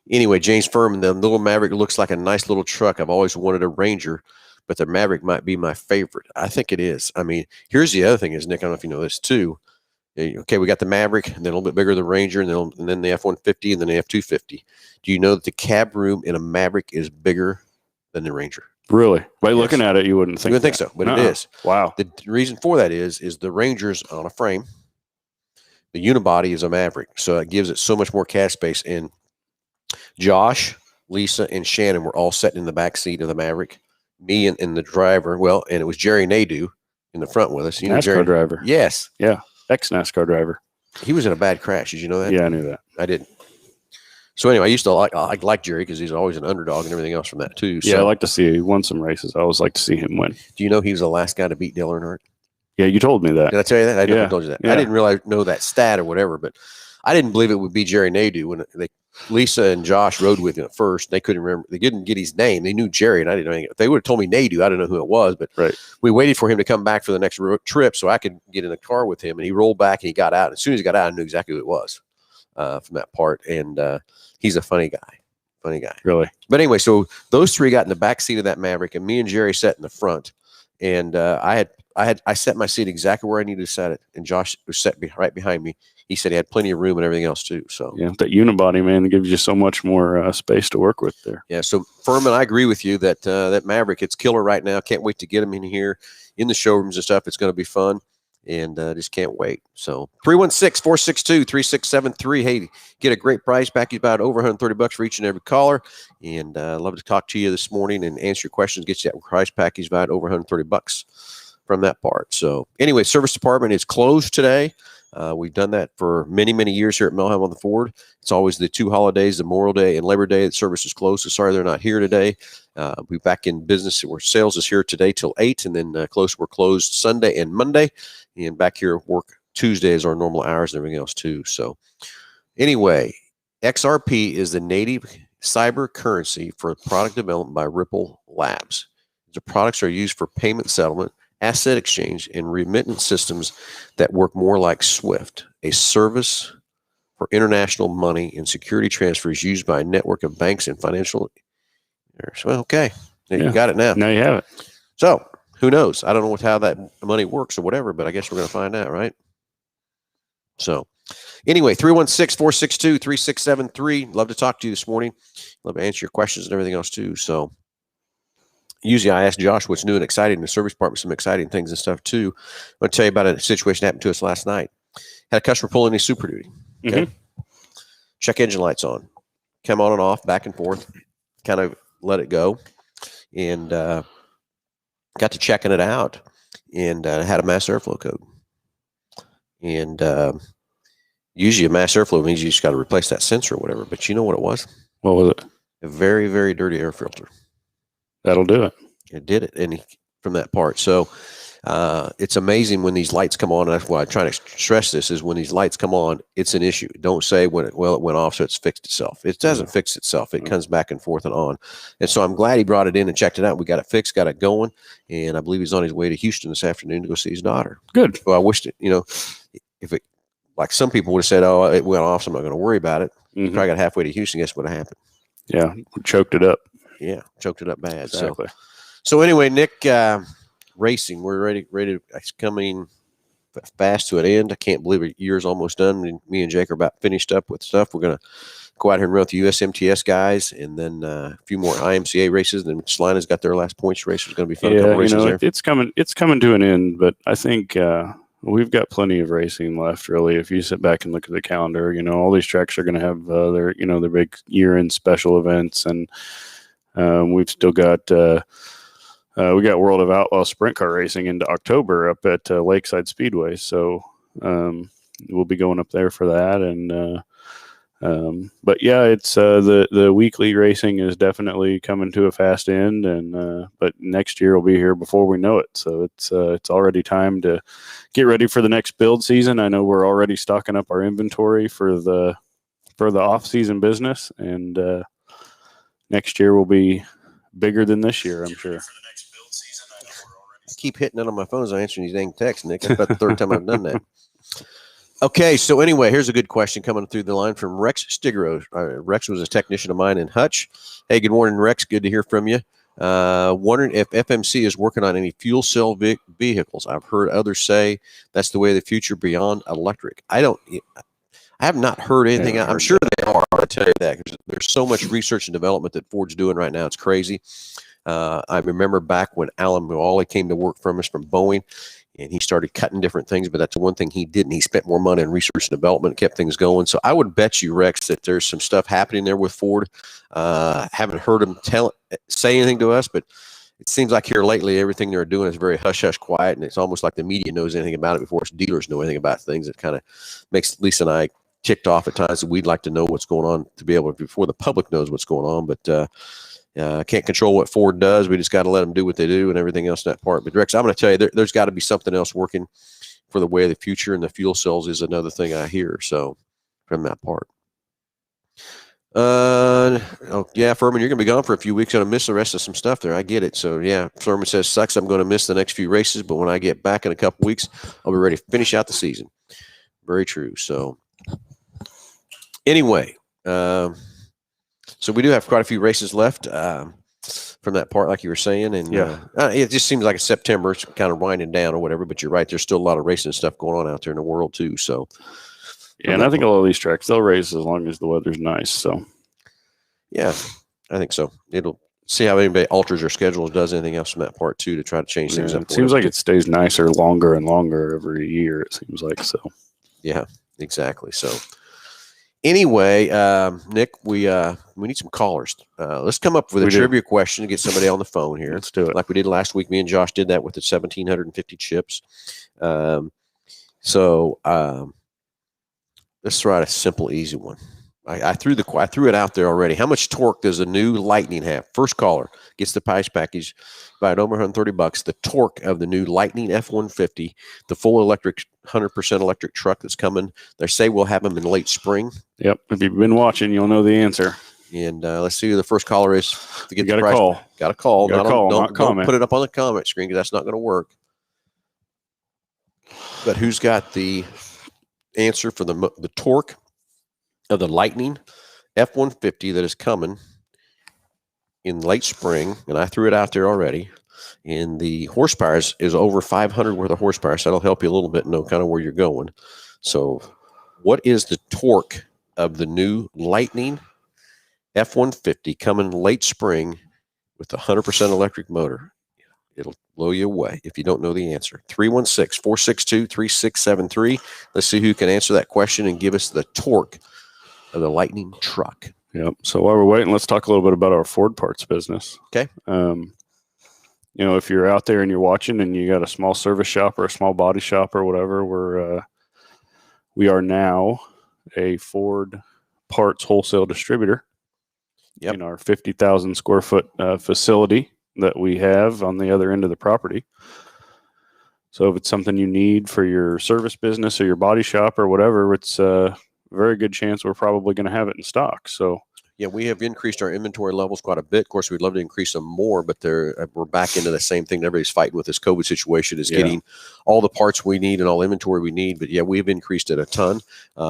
anyway, James Furman, the little Maverick looks like a nice little truck. I've always wanted a Ranger, but the Maverick might be my favorite. I think it is. I mean, here's the other thing is, Nick, I don't know if you know this too. Okay, we got the Maverick, and then a little bit bigger the Ranger, and then the F-150, and then the F-250. Do you know that the cab room in a Maverick is bigger than the Ranger? Really? By looking at it, you wouldn't think. You wouldn't think so, but it is. Wow. The reason for that is the Ranger's on a frame. The unibody is a Maverick, so it gives it so much more cab space. And Josh, Lisa, and Shannon were all sitting in the back seat of the Maverick. Me and the driver, and it was Jerry Nadeau in the front with us. You know, NASCAR driver. Yes. Yeah. Ex-NASCAR driver. He was in a bad crash. Did you know that? Yeah, I knew that. I didn't. So anyway, I used to like Jerry because he's always an underdog and everything else from that too. So, yeah, I like to see he won some races. I always like to see him win. Do you know he was the last guy to beat Dale Earnhart? Yeah, you told me that. Did I tell you that? I never told you that. Yeah. I didn't really know that stat or whatever, but I didn't believe it would be Jerry Nadeau when Lisa and Josh rode with him at first. They couldn't remember. They didn't get his name. They knew Jerry, and I didn't know anything. If they would have told me Nadeau, I didn't know who it was. But we waited for him to come back for the next trip so I could get in the car with him. And he rolled back and he got out. As soon as he got out, I knew exactly who it was from that part. And he's a funny guy. Funny guy. Really? But anyway, so those three got in the back seat of that Maverick, and me and Jerry sat in the front. And I set my seat exactly where I needed to set it. And Josh was set right behind me. He said he had plenty of room and everything else too. So yeah, that unibody, man, gives you so much more space to work with there. Yeah. So Furman, I agree with you that that Maverick, it's killer right now. Can't wait to get them in here in the showrooms and stuff. It's going to be fun, and just can't wait. So 316-462-3673. Hey, get a great price package, about over $130 for each and every caller. And I'd love to talk to you this morning and answer your questions. Get you that price package about over $130 from that part. So anyway, service department is closed today. We've done that for many, many years here at Mel Hambelton Ford. It's always the two holidays, the Memorial Day and Labor Day, that service is closed. So sorry they're not here today. We're back in business where sales is here today till 8, and then we're closed Sunday and Monday, and back here at work Tuesday is our normal hours and everything else too. So anyway, XRP is the native cyber currency for product development by Ripple Labs. The products are used for payment settlement, asset exchange, and remittance systems that work more like SWIFT, a service for international money and security transfers used by a network of banks and financial. Well, okay, you got it now. Now you have it. So who knows? I don't know how that money works or whatever, but I guess we're going to find out, right? So anyway, 316-462-3673. Love to talk to you this morning. Love to answer your questions and everything else too. So usually I ask Josh what's new and exciting in the service department, some exciting things and stuff too. I'm going to tell you about a situation that happened to us last night. Had a customer pull in his Super Duty. Okay. Check engine lights on. Come on and off, back and forth. Kind of let it go. And got to checking it out. And had a mass airflow code. And usually a mass airflow means you just got to replace that sensor or whatever. But you know what it was? What was it? A very, very dirty air filter. That'll do it. It did it, and from that part. So it's amazing when these lights come on. And that's why I'm trying to stress this: is when these lights come on, it's an issue. Don't say it went off, so it's fixed itself. It doesn't fix itself. It comes back and forth and on. And so I'm glad he brought it in and checked it out. We got it fixed, got it going, and I believe he's on his way to Houston this afternoon to go see his daughter. Good. Well, I wished it. If it, like some people would have said, "Oh, it went off, so I'm not going to worry about it." Probably got halfway to Houston. Guess what happened? Yeah, choked it up. Yeah, choked it up bad. Exactly. So anyway, Nick, racing, we're ready. It's coming fast to an end. I can't believe a year's almost done. And me and Jake are about finished up with stuff. We're going to go out here and run with the USMTS guys, and then a few more IMCA races. And then Salina's got their last points race. It's going to be fun. Yeah, races there. it's coming to an end, but I think we've got plenty of racing left. Really, if you sit back and look at the calendar, all these tracks are going to have their big year-end special events, and we've still got. We got World of Outlaw sprint car racing into October up at Lakeside Speedway, so we'll be going up there for that. And but yeah, it's the weekly racing is definitely coming to a fast end, and but next year will be here before we know it. So it's already time to get ready for the next build season. I know we're already stocking up our inventory for the off-season business, and next year will be bigger than this year, I'm sure. I keep hitting it on my phone as I answer these dang texts, Nick. That's about the third time I've done that. Okay, so anyway, here's a good question coming through the line from Rex Stigro. Rex was a technician of mine in Hutch. Hey, good morning, Rex. Good to hear from you. Wondering if FMC is working on any fuel cell vehicles. I've heard others say that's the way of the future beyond electric. I have not heard anything. I'm sure they are. I tell you that, because there's so much research and development that Ford's doing right now. It's crazy. I remember back when Alan Mulally came to work from us from Boeing, and he started cutting different things, but that's the one thing he didn't. He spent more money on research and development, kept things going. So I would bet you, Rex, that there's some stuff happening there with Ford. Haven't heard him say anything to us, but it seems like here lately, everything they're doing is very hush-hush quiet, and it's almost like the media knows anything about it before its dealers know anything about things. It kind of makes Lisa and I ticked off at times. We'd like to know what's going on to be able to, before the public knows what's going on, but can't control what Ford does. We just got to let them do what they do and everything else in that part. But Rex, I'm going to tell you, there's got to be something else working for the way of the future, and the fuel cells is another thing I hear. So from that part. Yeah, Furman, you're going to be gone for a few weeks. I'm going to miss the rest of some stuff there. I get it. So yeah, Furman says, sucks. I'm going to miss the next few races, but when I get back in a couple weeks, I'll be ready to finish out the season. Very true. So anyway, so we do have quite a few races left from that part, like you were saying, and it just seems like it's September. It's kind of winding down or whatever. But you're right; there's still a lot of racing stuff going on out there in the world too. So, yeah, and I think a lot of these tracks they'll race as long as the weather's nice. So, yeah, I think so. It'll see how anybody alters their schedule, does anything else from that part too to try to change things up. It seems like it stays nicer longer and longer every year. It seems like so. Yeah, exactly. So. Anyway, Nick, we need some callers. Let's come up with a trivia question to get somebody on the phone here. Let's do it. Like we did last week. Me and Josh did that with the 1,750 chips. Let's try a simple, easy one. I threw it out there already. How much torque does a new Lightning have? First caller gets the price package by an over $130. The torque of the new Lightning F-150, the full electric, 100% electric truck that's coming. They say we'll have them in late spring. Yep. If you've been watching, you'll know the answer. And let's see who the first caller is to get the price. Got a call. Don't put it up on the comment screen, because that's not going to work. But who's got the answer for the torque of the Lightning F-150 that is coming in late spring? And I threw it out there already. And the horsepower is over 500 worth of horsepower, so that'll help you a little bit know kind of where you're going. So what is the torque of the new Lightning F-150 coming late spring with a 100% electric motor? It'll blow you away if you don't know the answer. 316-462-3673. Let's see who can answer that question and give us the torque of the Lightning truck. Yep. So while we're waiting, let's talk a little bit about our Ford parts business. Okay. If you're out there and you're watching and you got a small service shop or a small body shop or whatever, we are now a Ford parts wholesale distributor in our 50,000 square foot facility that we have on the other end of the property. So if it's something you need for your service business or your body shop or whatever, it's a very good chance we're probably going to have it in stock. So Yeah, we have increased our inventory levels quite a bit. Of course, we'd love to increase them more, but we're back into the same thing that everybody's fighting with this COVID situation is getting all the parts we need and all inventory we need. But yeah, we've increased it a ton.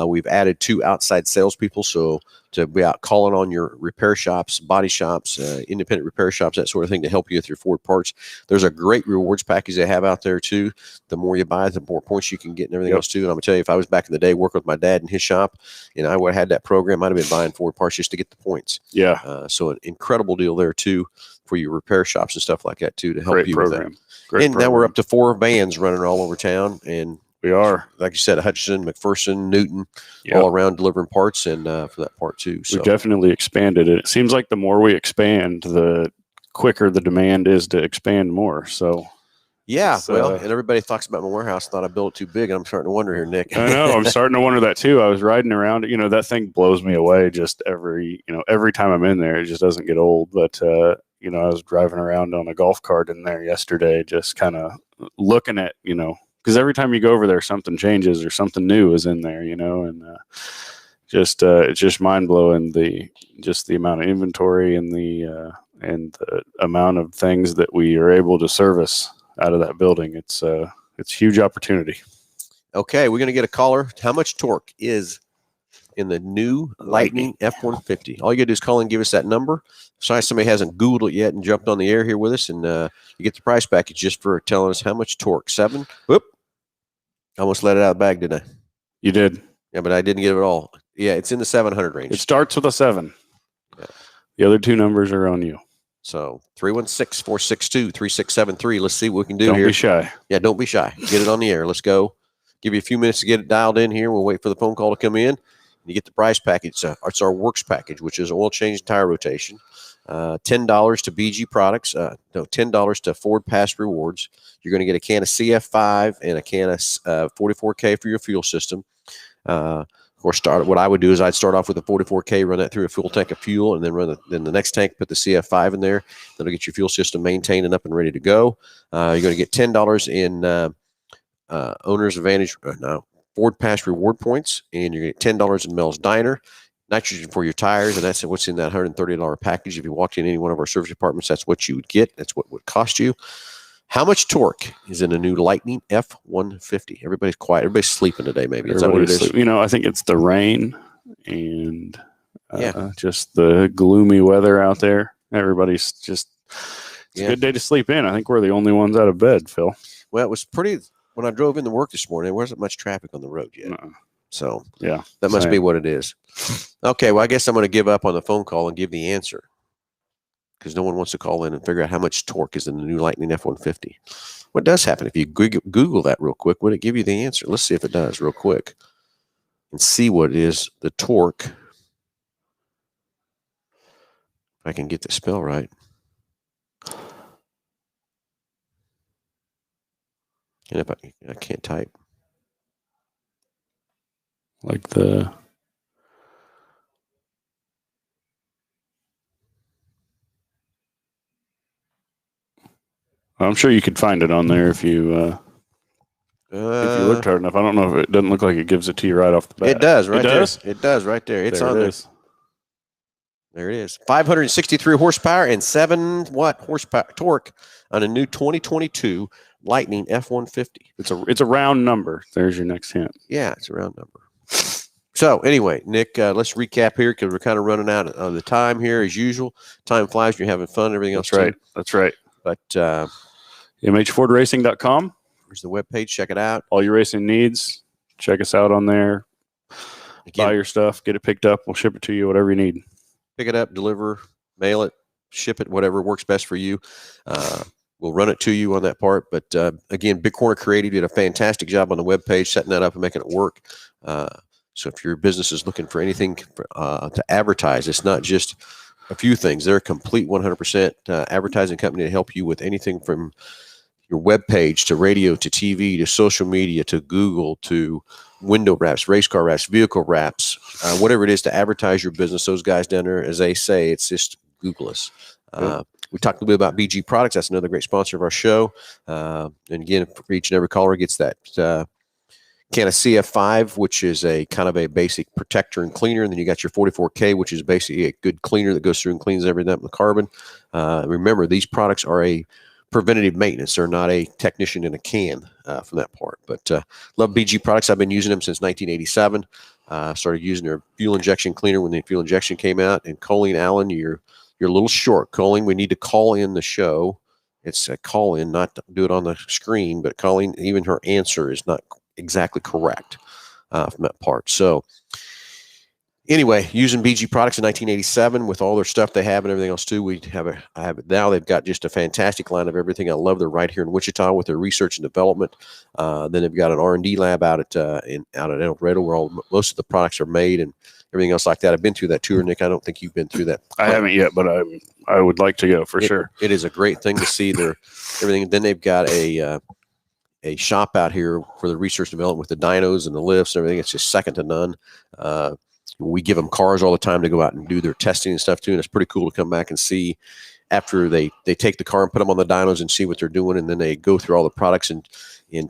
We've added 2 outside salespeople, so to be out calling on your repair shops, body shops, independent repair shops, that sort of thing to help you with your Ford parts. There's a great rewards package they have out there too. The more you buy, the more points you can get and everything else too. And I'm gonna tell you, if I was back in the day working with my dad in his shop, and I would have had that program, I'd have been buying Ford parts just to get the points. Yeah. So an incredible deal there too for your repair shops and stuff like that too to help Great you program. with that. And now we're up to 4 vans running all over town, and We are. like you said, Hutchinson, McPherson, Newton, all around delivering parts and for that part too. So We've definitely expanded it. It seems like the more we expand, the quicker the demand is to expand more. So yeah, well, and everybody talks about my warehouse. Thought I built it too big, and I'm starting to wonder here, Nick. I know. I'm starting to wonder that too. I was riding around. You know, that thing blows me away. Just every time I'm in there, it just doesn't get old. But I was driving around on a golf cart in there yesterday, just kind of looking at, because every time you go over there, something changes or something new is in there, and it's just mind blowing the amount of inventory and the amount of things that we are able to service out of that building. It's a huge opportunity. Okay, we're going to get a caller. How much torque is in the new Lightning F-150? All you got to do is call in and give us that number. Sorry, somebody hasn't Googled it yet and jumped on the air here with us, and you get the price package just for telling us how much torque. 7. Whoop. Almost let it out of the bag, didn't I? You did. Yeah, but I didn't get it all. Yeah, it's in the 700 range. It starts with a 7. Yeah. The other 2 numbers are on you. So 316-462-3673. Let's see what we can do Don't here. be shy. Yeah, don't be shy. Get it on the air. Let's go. Give you a few minutes to get it dialed in here. We'll wait for the phone call to come in. You get the price package. It's our works package, which is oil change and tire rotation. $10 to BG products. $10 to Ford Pass Rewards. You're going to get a can of CF5 and a can of 44K for your fuel system. Of course, what I would do is I'd start off with a 44K, run that through a full tank of fuel, and then then the next tank, put the CF5 in there. That'll get your fuel system maintained and up and ready to go. You're going to get $10 in Owner's Advantage, Ford Pass Reward points, and you're going to get $10 in Mel's Diner. Nitrogen for your tires, and that's what's in that $130 package. If you walked in any one of our service departments, that's what you would get. That's what would cost you. How much torque is in a new Lightning F-150? Everybody's quiet. Everybody's sleeping today, maybe. Is that what it is? I think it's the rain and just the gloomy weather out there. Everybody's just, it's a good day to sleep in. I think we're the only ones out of bed, Phil. Well, it was pretty, when I drove into work this morning, there wasn't much traffic on the road yet. No. So yeah, that must be what it is. Okay, well, I guess I'm going to give up on the phone call and give the answer, because no one wants to call in and figure out how much torque is in the new Lightning F-150. What does happen if you Google that real quick? Would it give you the answer? Let's see if it does real quick and see what it is, the torque. If I can get the spell right. And if I can't type. Like I'm sure you could find it on there if you looked hard enough. I don't know if it doesn't look like it gives it to you right off the bat. It does, right there. Does? It does, right there. It's on there. There it is. 563 horsepower and 7 horsepower torque on a new 2022 Lightning F-150. It's a round number. There's your next hint. Yeah, it's a round number. So anyway, Nick, let's recap here because we're kind of running out of the time here as usual. Time flies when you're having fun and everything else. That's right. But mhfordracing.com. There's the webpage. Check it out. All your racing needs. Check us out on there. Again, buy your stuff. Get it picked up. We'll ship it to you, whatever you need. Pick it up, deliver, mail it, ship it, whatever works best for you. We'll run it to you on that part. But again, Big Corner Creative did a fantastic job on the webpage, setting that up and making it work. So if your business is looking for anything to advertise, it's not just a few things. They're a complete 100% advertising company to help you with anything from your webpage to radio to TV to social media to Google to window wraps, race car wraps, vehicle wraps, whatever it is to advertise your business. Those guys down there, as they say, it's just Google us. We talked a little bit about BG Products. That's another great sponsor of our show. And again, for each and every caller gets that can of CF5, which is a kind of a basic protector and cleaner. And then you got your 44K, which is basically a good cleaner that goes through and cleans everything up in the carbon. Remember, these products are a preventative maintenance. They're not a technician in a can from that part. But love BG products. I've been using them since 1987. Started using their fuel injection cleaner when the fuel injection came out. And Colleen Allen, you're a little short. Colleen, we need to call in the show. It's a call in, not to do it on the screen. But Colleen, even her answer is not exactly correct from that part. So anyway, using BG products in 1987 with all their stuff they have and everything else too. I have it now. They've got just a fantastic line of everything. I love. They're right here in Wichita with their research and development. Then they've got an R&D lab out at El Dorado where most of the products are made and everything else like that. I've been through that tour, Nick. I don't think you've been through that. I haven't yet, but I would like to go for sure. It is a great thing to see their everything. Then they've got a shop out here for the research and development with the dynos and the lifts and everything. It's just second to none. We give them cars all the time to go out and do their testing and stuff too. And it's pretty cool to come back and see after they take the car and put them on the dynos and see what they're doing. And then they go through all the products and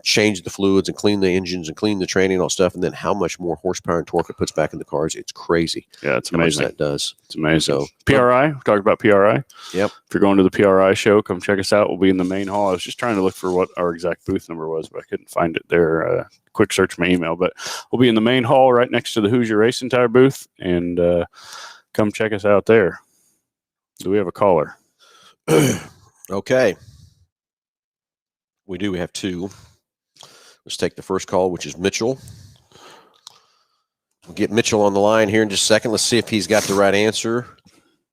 change the fluids and clean the engines and clean the training and all stuff. And then how much more horsepower and torque it puts back in the cars. It's crazy. Yeah, it's amazing. That does. It's amazing. So PRI, we talked about PRI. Yep. If you're going to the PRI show, come check us out. We'll be in the main hall. I was just trying to look for what our exact booth number was, but I couldn't find it there. Quick search my email, but we'll be in the main hall right next to the Hoosier Racing Tire booth, and come check us out there. Do we have a caller? Okay. We do. We have two. Let's take the first call, which is Mitchell. We'll get Mitchell on the line here in just a second. Let's see if he's got the right answer.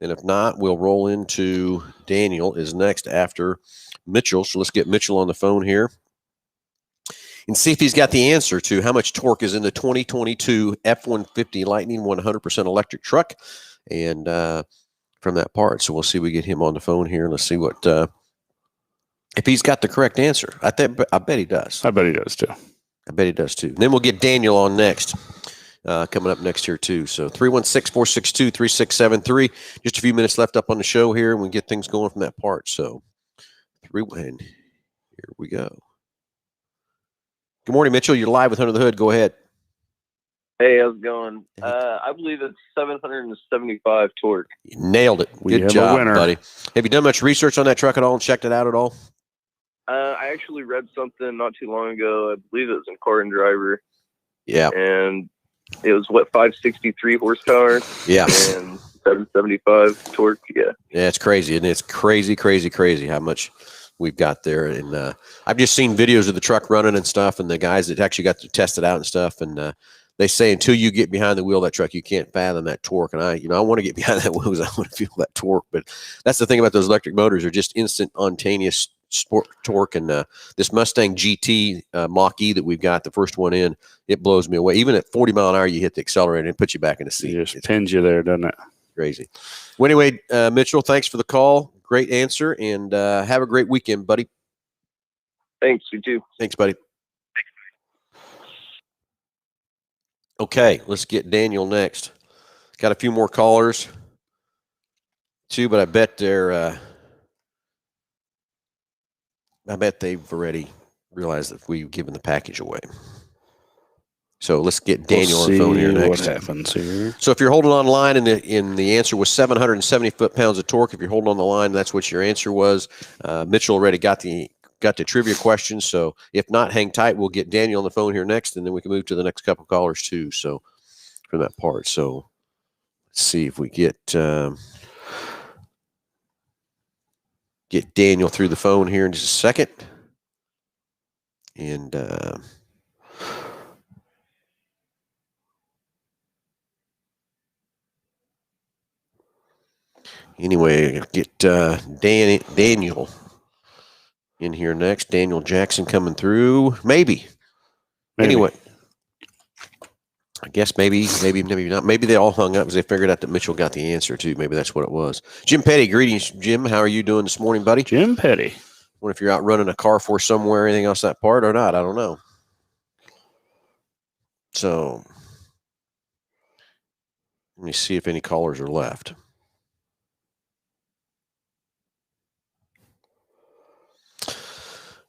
And if not, we'll roll into Daniel is next after Mitchell. So let's get Mitchell on the phone here and see if he's got the answer to how much torque is in the 2022 F-150 Lightning 100% electric truck. And from that part. So we'll see if we get him on the phone here. Let's see what if he's got the correct answer. I bet he does. I bet he does too. I bet he does too. And then we'll get Daniel on next. Coming up next here too. So 316-462-3673. Just a few minutes left up on the show here, and we get things going from that part. So here we go. Good morning, Mitchell. You're live with Under the Hood. Go ahead. Hey, how's it going? I believe it's 775 torque. You nailed it. Good job, buddy. Have you done much research on that truck at all and checked it out at all? I actually read something not too long ago. I believe it was in Car and Driver. Yeah. And it was 563 horsepower. Yeah. And 775 torque. Yeah. Yeah, it's crazy. And it's crazy how much we've got there. And I've just seen videos of the truck running and stuff, and the guys that actually got to test it out and stuff. And they say until you get behind the wheel of that truck, you can't fathom that torque. And I want to get behind that wheel because I want to feel that torque. But that's the thing about those electric motors, are just instantaneous sport torque. And this Mustang GT Mach-E that we've got, the first one in, it blows me away. Even at 40 mile an hour, you hit the accelerator and it puts you back in the seat. It just pins you there, doesn't it? Crazy. Well, anyway, Mitchell, thanks for the call. Great answer. And have a great weekend, buddy. Thanks. You too. Thanks, buddy. Okay, let's get Daniel next. Got a few more callers, too, but I bet they've already realized that we've given the package away. So let's get Daniel on the phone here next. What happens here? So if you're holding on the line and the answer was 770 foot-pounds of torque, if you're holding on the line, that's what your answer was. Mitchell already got the trivia questions. So if not, hang tight. We'll get Daniel on the phone here next, and then we can move to the next couple callers too. So for that part. So let's see if we get Daniel through the phone here in just a second. And anyway, get Daniel in here next. Daniel Jackson coming through. Maybe. Anyway, I guess maybe not. Maybe they all hung up because they figured out that Mitchell got the answer too. Maybe that's what it was. Jim Petty, greetings, Jim. How are you doing this morning, buddy? Jim Petty. Wonder if you're out running a car for somewhere, anything else that part or not. I don't know. So let me see if any callers are left.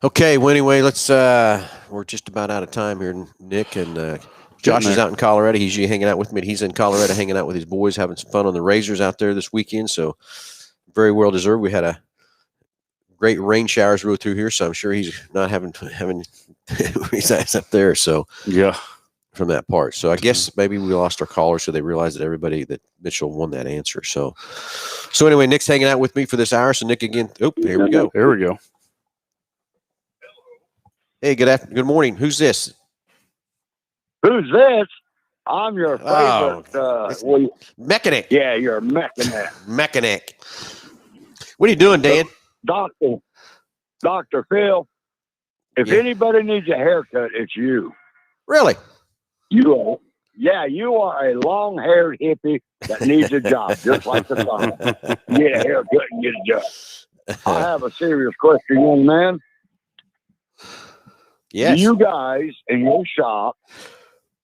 Okay. Well, anyway, let's. We're just about out of time here, Nick, and Josh is out in Colorado. He's usually hanging out with me. He's in Colorado, hanging out with his boys, having some fun on the razors out there this weekend. So very well deserved. We had a great rain showers roll through here, so I'm sure he's not having he's up there. So Yeah. From that part. So I guess maybe we lost our caller, so they realized that Mitchell won that answer. So anyway, Nick's hanging out with me for this hour. So Nick again. Oh, here we go. There we go. Hey, good morning. Who's this? Who's this? I'm your favorite mechanic. Yeah, you're a mechanic. Mechanic. What are you doing, Dan? Dr. Phil, if anybody needs a haircut, it's you. Really? You are. Yeah, you are a long-haired hippie that needs a job, just like the song. Get a haircut and get a job. I have a serious question, young man. Yes. Do you guys in your shop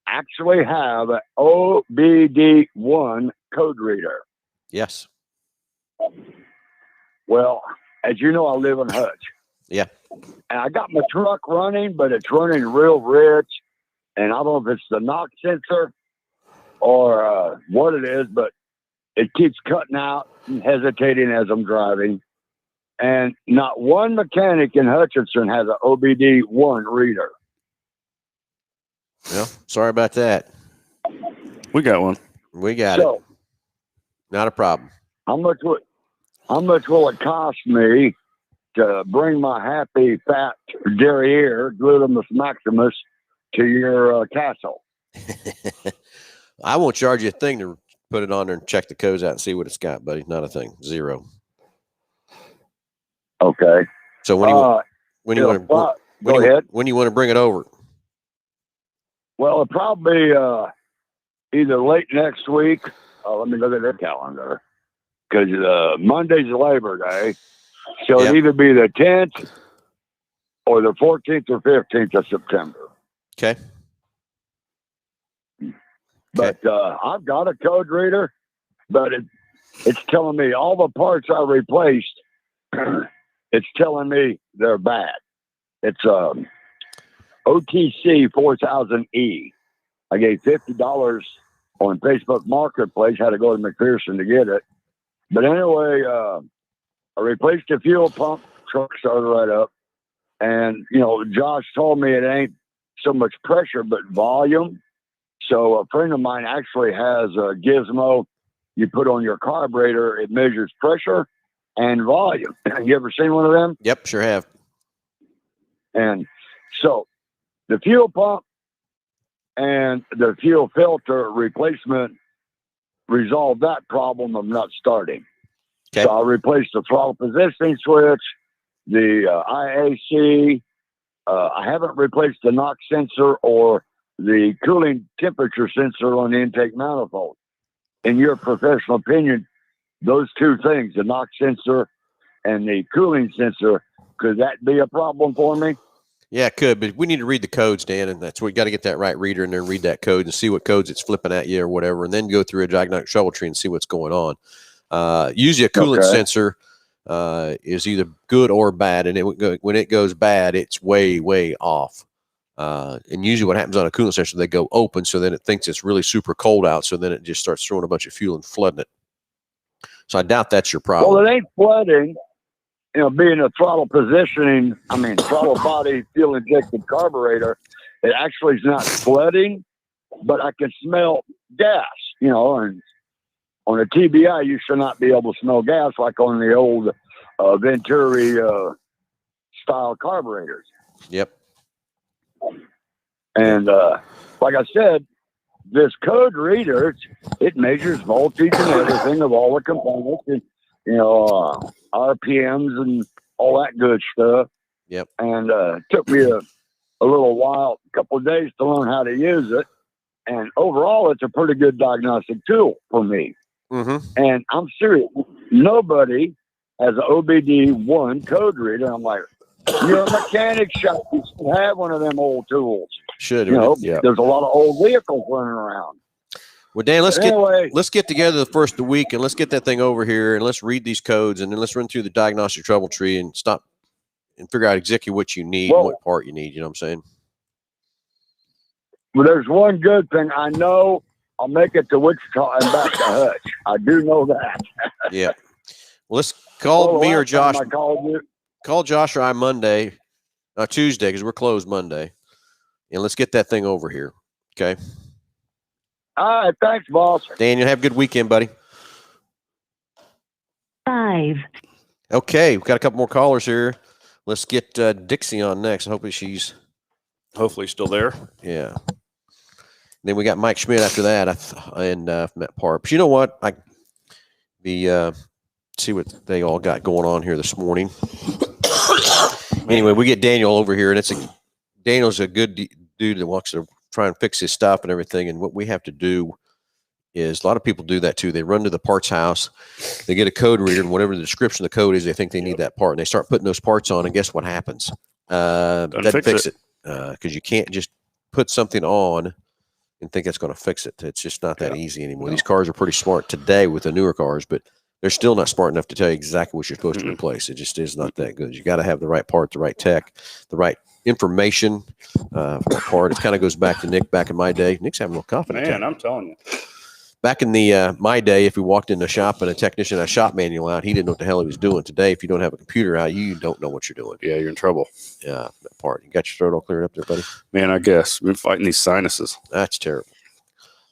actually have an OBD1 code reader? Yes. Well, as you know, I live in Hutch. Yeah. And I got my truck running, but it's running real rich. And I don't know if it's the knock sensor or what it is, but it keeps cutting out and hesitating as I'm driving. And not one mechanic in Hutchinson has an OBD1 reader. Well, sorry about that. We got one. We got it. Not a problem. How much will it cost me to bring my happy fat derriere, Gluteus maximus, to your castle? I won't charge you a thing to put it on there and check the codes out and see what it's got, buddy. Not a thing. Zero. Okay. So when you want to bring it over? Well, it'll probably either late next week. Let me look at the calendar, because Monday's Labor Day, so it'll either be the 10th or the 14th or 15th of September. Okay. But I've got a code reader, but it's telling me all the parts I replaced. It's telling me they're bad. It's OTC 4000E. I gave $50 on Facebook Marketplace. Had to go to McPherson to get it. But anyway, I replaced the fuel pump. Truck started right up. And, Josh told me it ain't so much pressure, but volume. So a friend of mine actually has a gizmo you put on your carburetor. It measures pressure and volume. You ever seen one of them? Yep, sure have. And so the fuel pump and the fuel filter replacement resolved that problem of not starting. Okay. So I replaced the throttle positioning switch, the IAC. I haven't replaced the knock sensor or the cooling temperature sensor on the intake manifold. In your professional opinion, those two things, the knock sensor and the cooling sensor, could that be a problem for me? Yeah, it could, but we need to read the codes, Dan, and that's what we got to get that right reader in there and read that code and see what codes it's flipping at you or whatever, and then go through a diagnostic trouble tree and see what's going on. Usually a coolant sensor is either good or bad, and when it goes bad, it's way, way off. And usually what happens on a coolant sensor, they go open, so then it thinks it's really super cold out, so then it just starts throwing a bunch of fuel and flooding it. So I doubt that's your problem. Well, it ain't flooding. Being a throttle body fuel injected carburetor, it actually is not flooding, but I can smell gas, and on a TBI, you should not be able to smell gas like on the old Venturi style carburetors. Yep. And like I said, this code reader, it measures voltage and everything of all the components, and, RPMs and all that good stuff. Yep. And it took me a little while, a couple of days to learn how to use it. And overall, it's a pretty good diagnostic tool for me. Mm-hmm. And I'm serious. Nobody has an OBD1 code reader. I'm like, you're a mechanic shop. You should have one of them old tools. Should. There's a lot of old vehicles running around. Well, Dan, let's get together the first of the week and let's get that thing over here and let's read these codes and then let's run through the diagnostic trouble tree and stop and figure out exactly what you need and what part you need. You know what I'm saying? Well, there's one good thing. I know I'll make it to Wichita and back to Hutch. I do know that. Yeah. Well, let's call me or Josh. I called you. Call Josh or I Tuesday, because we're closed Monday. And let's get that thing over here. Okay. All right. Thanks, boss. Daniel, have a good weekend, buddy. 5. Okay. We've got a couple more callers here. Let's get Dixie on next. Hopefully she's still there. Yeah. Then we got Mike Schmidt after that, and Matt Parp. But you know what? See what they all got going on here this morning. Anyway, we get Daniel over here, and Daniel's a good dude that wants to try and fix his stuff and everything. And what we have to do is, a lot of people do that too. They run to the parts house, they get a code reader, and whatever the description of the code is, they think they need that part, and they start putting those parts on. And guess what happens? Doesn't fix it because you can't just put something on and think it's going to fix it. It's just not that easy anymore. No. These cars are pretty smart today with the newer cars, but they're still not smart enough to tell you exactly what you're supposed to replace. It just is not that good. You got to have the right part, the right tech, the right information for the part. It kind of goes back to Nick back in my day. Nick's having a little coffee. Man, I'm telling you. Back in my day, if we walked in the shop and a technician had a shop manual out, he didn't know what the hell he was doing. Today, if you don't have a computer out, you don't know what you're doing. Yeah, you're in trouble. Yeah, that part. You got your throat all cleared up there, buddy? Man, I guess. We've been fighting these sinuses. That's terrible.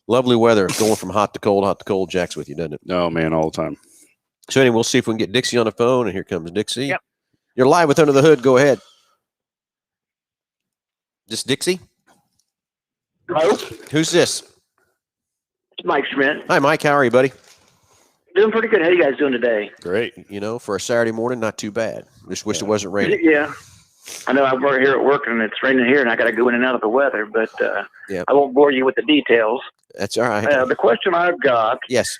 Lovely weather. Going from hot to cold. Jack's with you, doesn't it? No, man, all the time. So anyway, we'll see if we can get Dixie on the phone. And here comes Dixie. Yep. You're live with Under the Hood. Go ahead. This Dixie? Hello? Who's this? It's Mike Schmidt. Hi, Mike. How are you, buddy? Doing pretty good. How you guys doing today? Great. You know, for a Saturday morning, not too bad. Just wish it wasn't raining. Yeah. I know I'm here at work and it's raining here and I got to go in and out of the weather, but I won't bore you with the details. That's all right. The question I've got is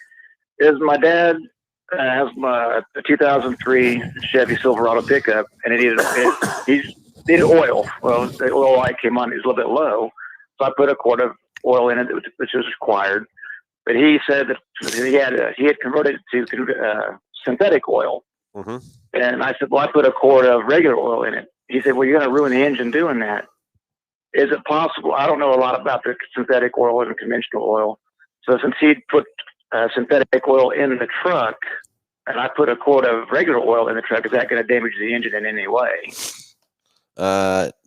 my dad has a 2003 Chevy Silverado pickup and he needed oil. Well, the oil light came on. It was a little bit low. So I put a quart of oil in it, which was required. But he said that he had converted it to synthetic oil. Mm-hmm. And I said, well, I put a quart of regular oil in it. He said, well, you're going to ruin the engine doing that. Is it possible? I don't know a lot about the synthetic oil and conventional oil. So since he'd put synthetic oil in the truck and I put a quart of regular oil in the truck, is that going to damage the engine in any way?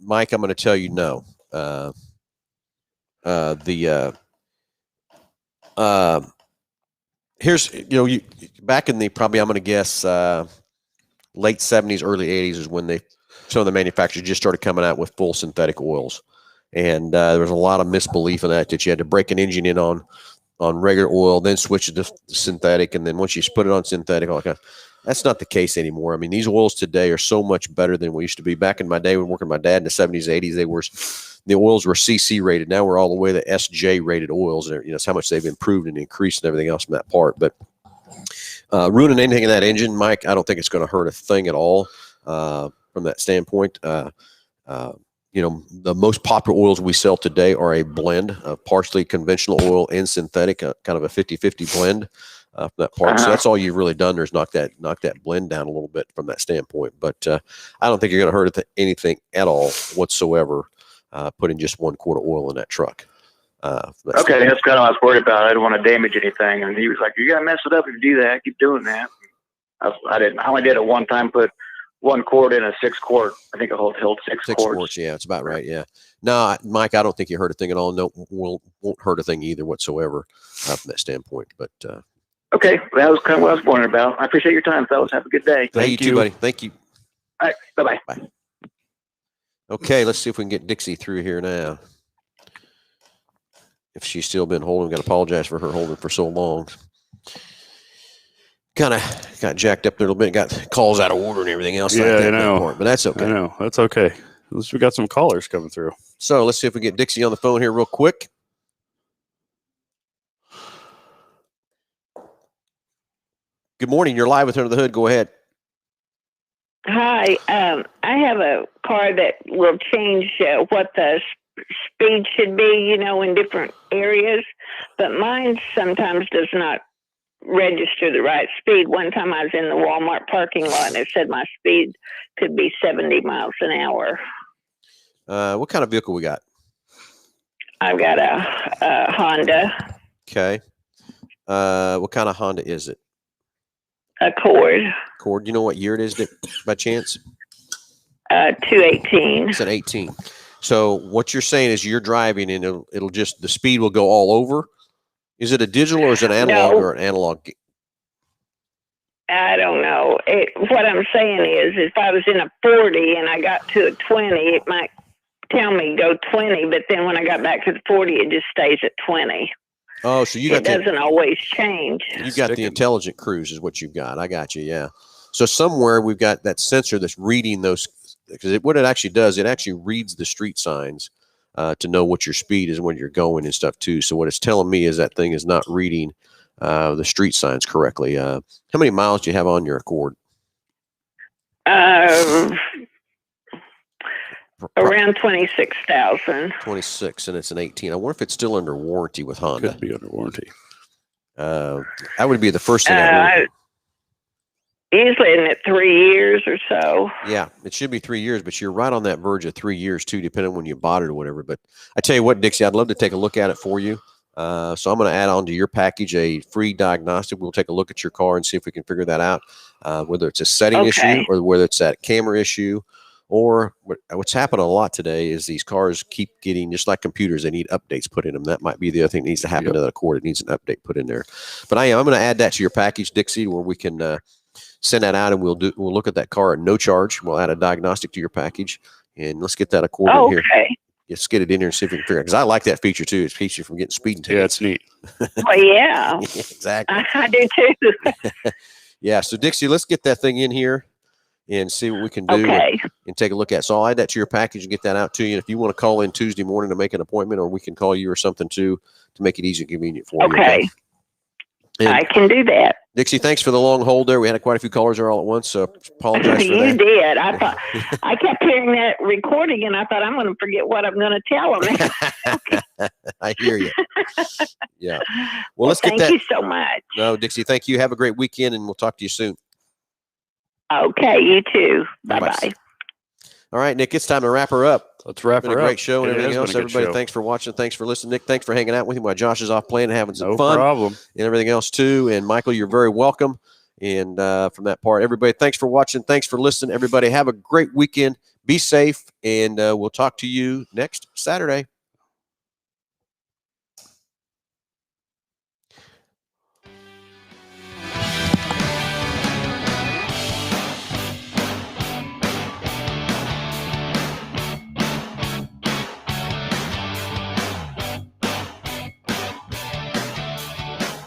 Mike, I'm going to tell you no. Here's, back in the, probably, I'm going to guess, late 70s, early 80s is when some of the manufacturers just started coming out with full synthetic oils. And there was a lot of misbelief in that you had to break an engine in on regular oil, then switch it to synthetic. And then once you put it on synthetic, that's not the case anymore. I mean, these oils today are so much better than we used to be. Back in my day, when working with my dad in the 70s, 80s, the oils were CC rated. Now we're all the way to SJ rated oils. And it's how much they've improved and increased and everything else from that part. But ruining anything in that engine, Mike, I don't think it's going to hurt a thing at all from that standpoint. The most popular oils we sell today are a blend of partially conventional oil and synthetic, kind of a 50-50 blend from that part. So that's all you've really done there is knock that blend down a little bit from that standpoint. But I don't think you're going to hurt anything at all whatsoever putting just 1 quart of oil in that truck. Okay, that's kind of what I was worried about. I didn't want to damage anything. And he was like, "You got to mess it up if you do that. Keep doing that." I didn't. I only did it one time. Put 1 quart in a 6 quart. I think it held 6 quarts. Yeah, it's about right. Yeah. No, Mike, I don't think you hurt a thing at all. No, won't hurt a thing either whatsoever from that standpoint. But okay, that was kind of what I was wondering about. I appreciate your time, fellas. Have a good day. Thank you too, buddy. Thank you. All right, bye. Bye. Okay, let's see if we can get Dixie through here now. If she's still been holding, got to apologize for her holding for so long. Kind of got jacked up there a little bit, got calls out of order and everything else. Yeah, like that I know. Part, but that's okay. I know. That's okay. At least we got some callers coming through. So let's see if we get Dixie on the phone here real quick. Good morning. You're live with Under the Hood. Go ahead. Hi. I have a car that will change what the speed should be, in different areas, but mine sometimes does not register the right speed. One time I was in the Walmart parking lot and it said my speed could be 70 miles an hour. What kind of vehicle we got? I've got a Honda Okay. What kind of Honda is it? Accord. Accord. You know what year it is, by chance? 218. It's an 18. So what you're saying is you're driving and it'll just, the speed will go all over. Is it a digital or is it an analog or an analog? I don't know. What I'm saying is if I was in a 40 and I got to a 20, it might tell me go 20, but then when I got back to the 40, it just stays at 20. Oh, so you got it doesn't always change. You've got the intelligent cruise is what you've got. I got you. Yeah. So somewhere we've got that sensor that's reading those, because what it actually does, it actually reads the street signs to know what your speed is and where you're going and stuff too. So what it's telling me is that thing is not reading the street signs correctly. How many miles do you have on your Accord? Around 26,000. 26, and it's an 18. I wonder if it's still under warranty with Honda. Could be under warranty. That would be the first thing. Usually in it 3 years or so. Yeah, it should be 3 years, but you're right on that verge of 3 years too, depending on when you bought it or whatever. But I tell you what, Dixie, I'd love to take a look at it for you. So I'm going to add on to your package a free diagnostic. We'll take a look at your car and see if we can figure that out, whether it's a setting issue or whether it's that camera issue. Or what's happened a lot today is these cars keep getting, just like computers, they need updates put in them. That might be the other thing that needs to happen to the Accord. It needs an update put in there. But I'm going to add that to your package, Dixie, where we can send that out and we'll look at that car at no charge. We'll add a diagnostic to your package and let's get that Accord in here. Let's get it in here and see if we can figure it out. Because I like that feature too. It keeps you from getting speeding tickets. Yeah, it's neat. Well, yeah. Exactly. I do too. Yeah. So Dixie, let's get that thing in here and see what we can do and take a look at. So I'll add that to your package and get that out to you. And if you want to call in Tuesday morning to make an appointment, or we can call you or something too to make it easy and convenient for you. Okay. And I can do that. Dixie, thanks for the long hold there. We had quite a few callers there all at once, so apologize for that. You did. I thought I kept hearing that recording, and I thought I'm going to forget what I'm going to tell them. I hear you. Yeah. Well, let's get that. Thank you so much. No, Dixie, thank you. Have a great weekend, and we'll talk to you soon. Okay, you too. Bye-bye. All right, Nick, it's time to wrap her up. Let's wrap her up. It's been a great show and everything else. Everybody, thanks for watching. Thanks for listening. Nick, thanks for hanging out with him while Josh is off playing and having some fun. No problem. And everything else, too. And, Michael, you're very welcome. And from that part, everybody, thanks for watching. Thanks for listening. Everybody, have a great weekend. Be safe, and we'll talk to you next Saturday.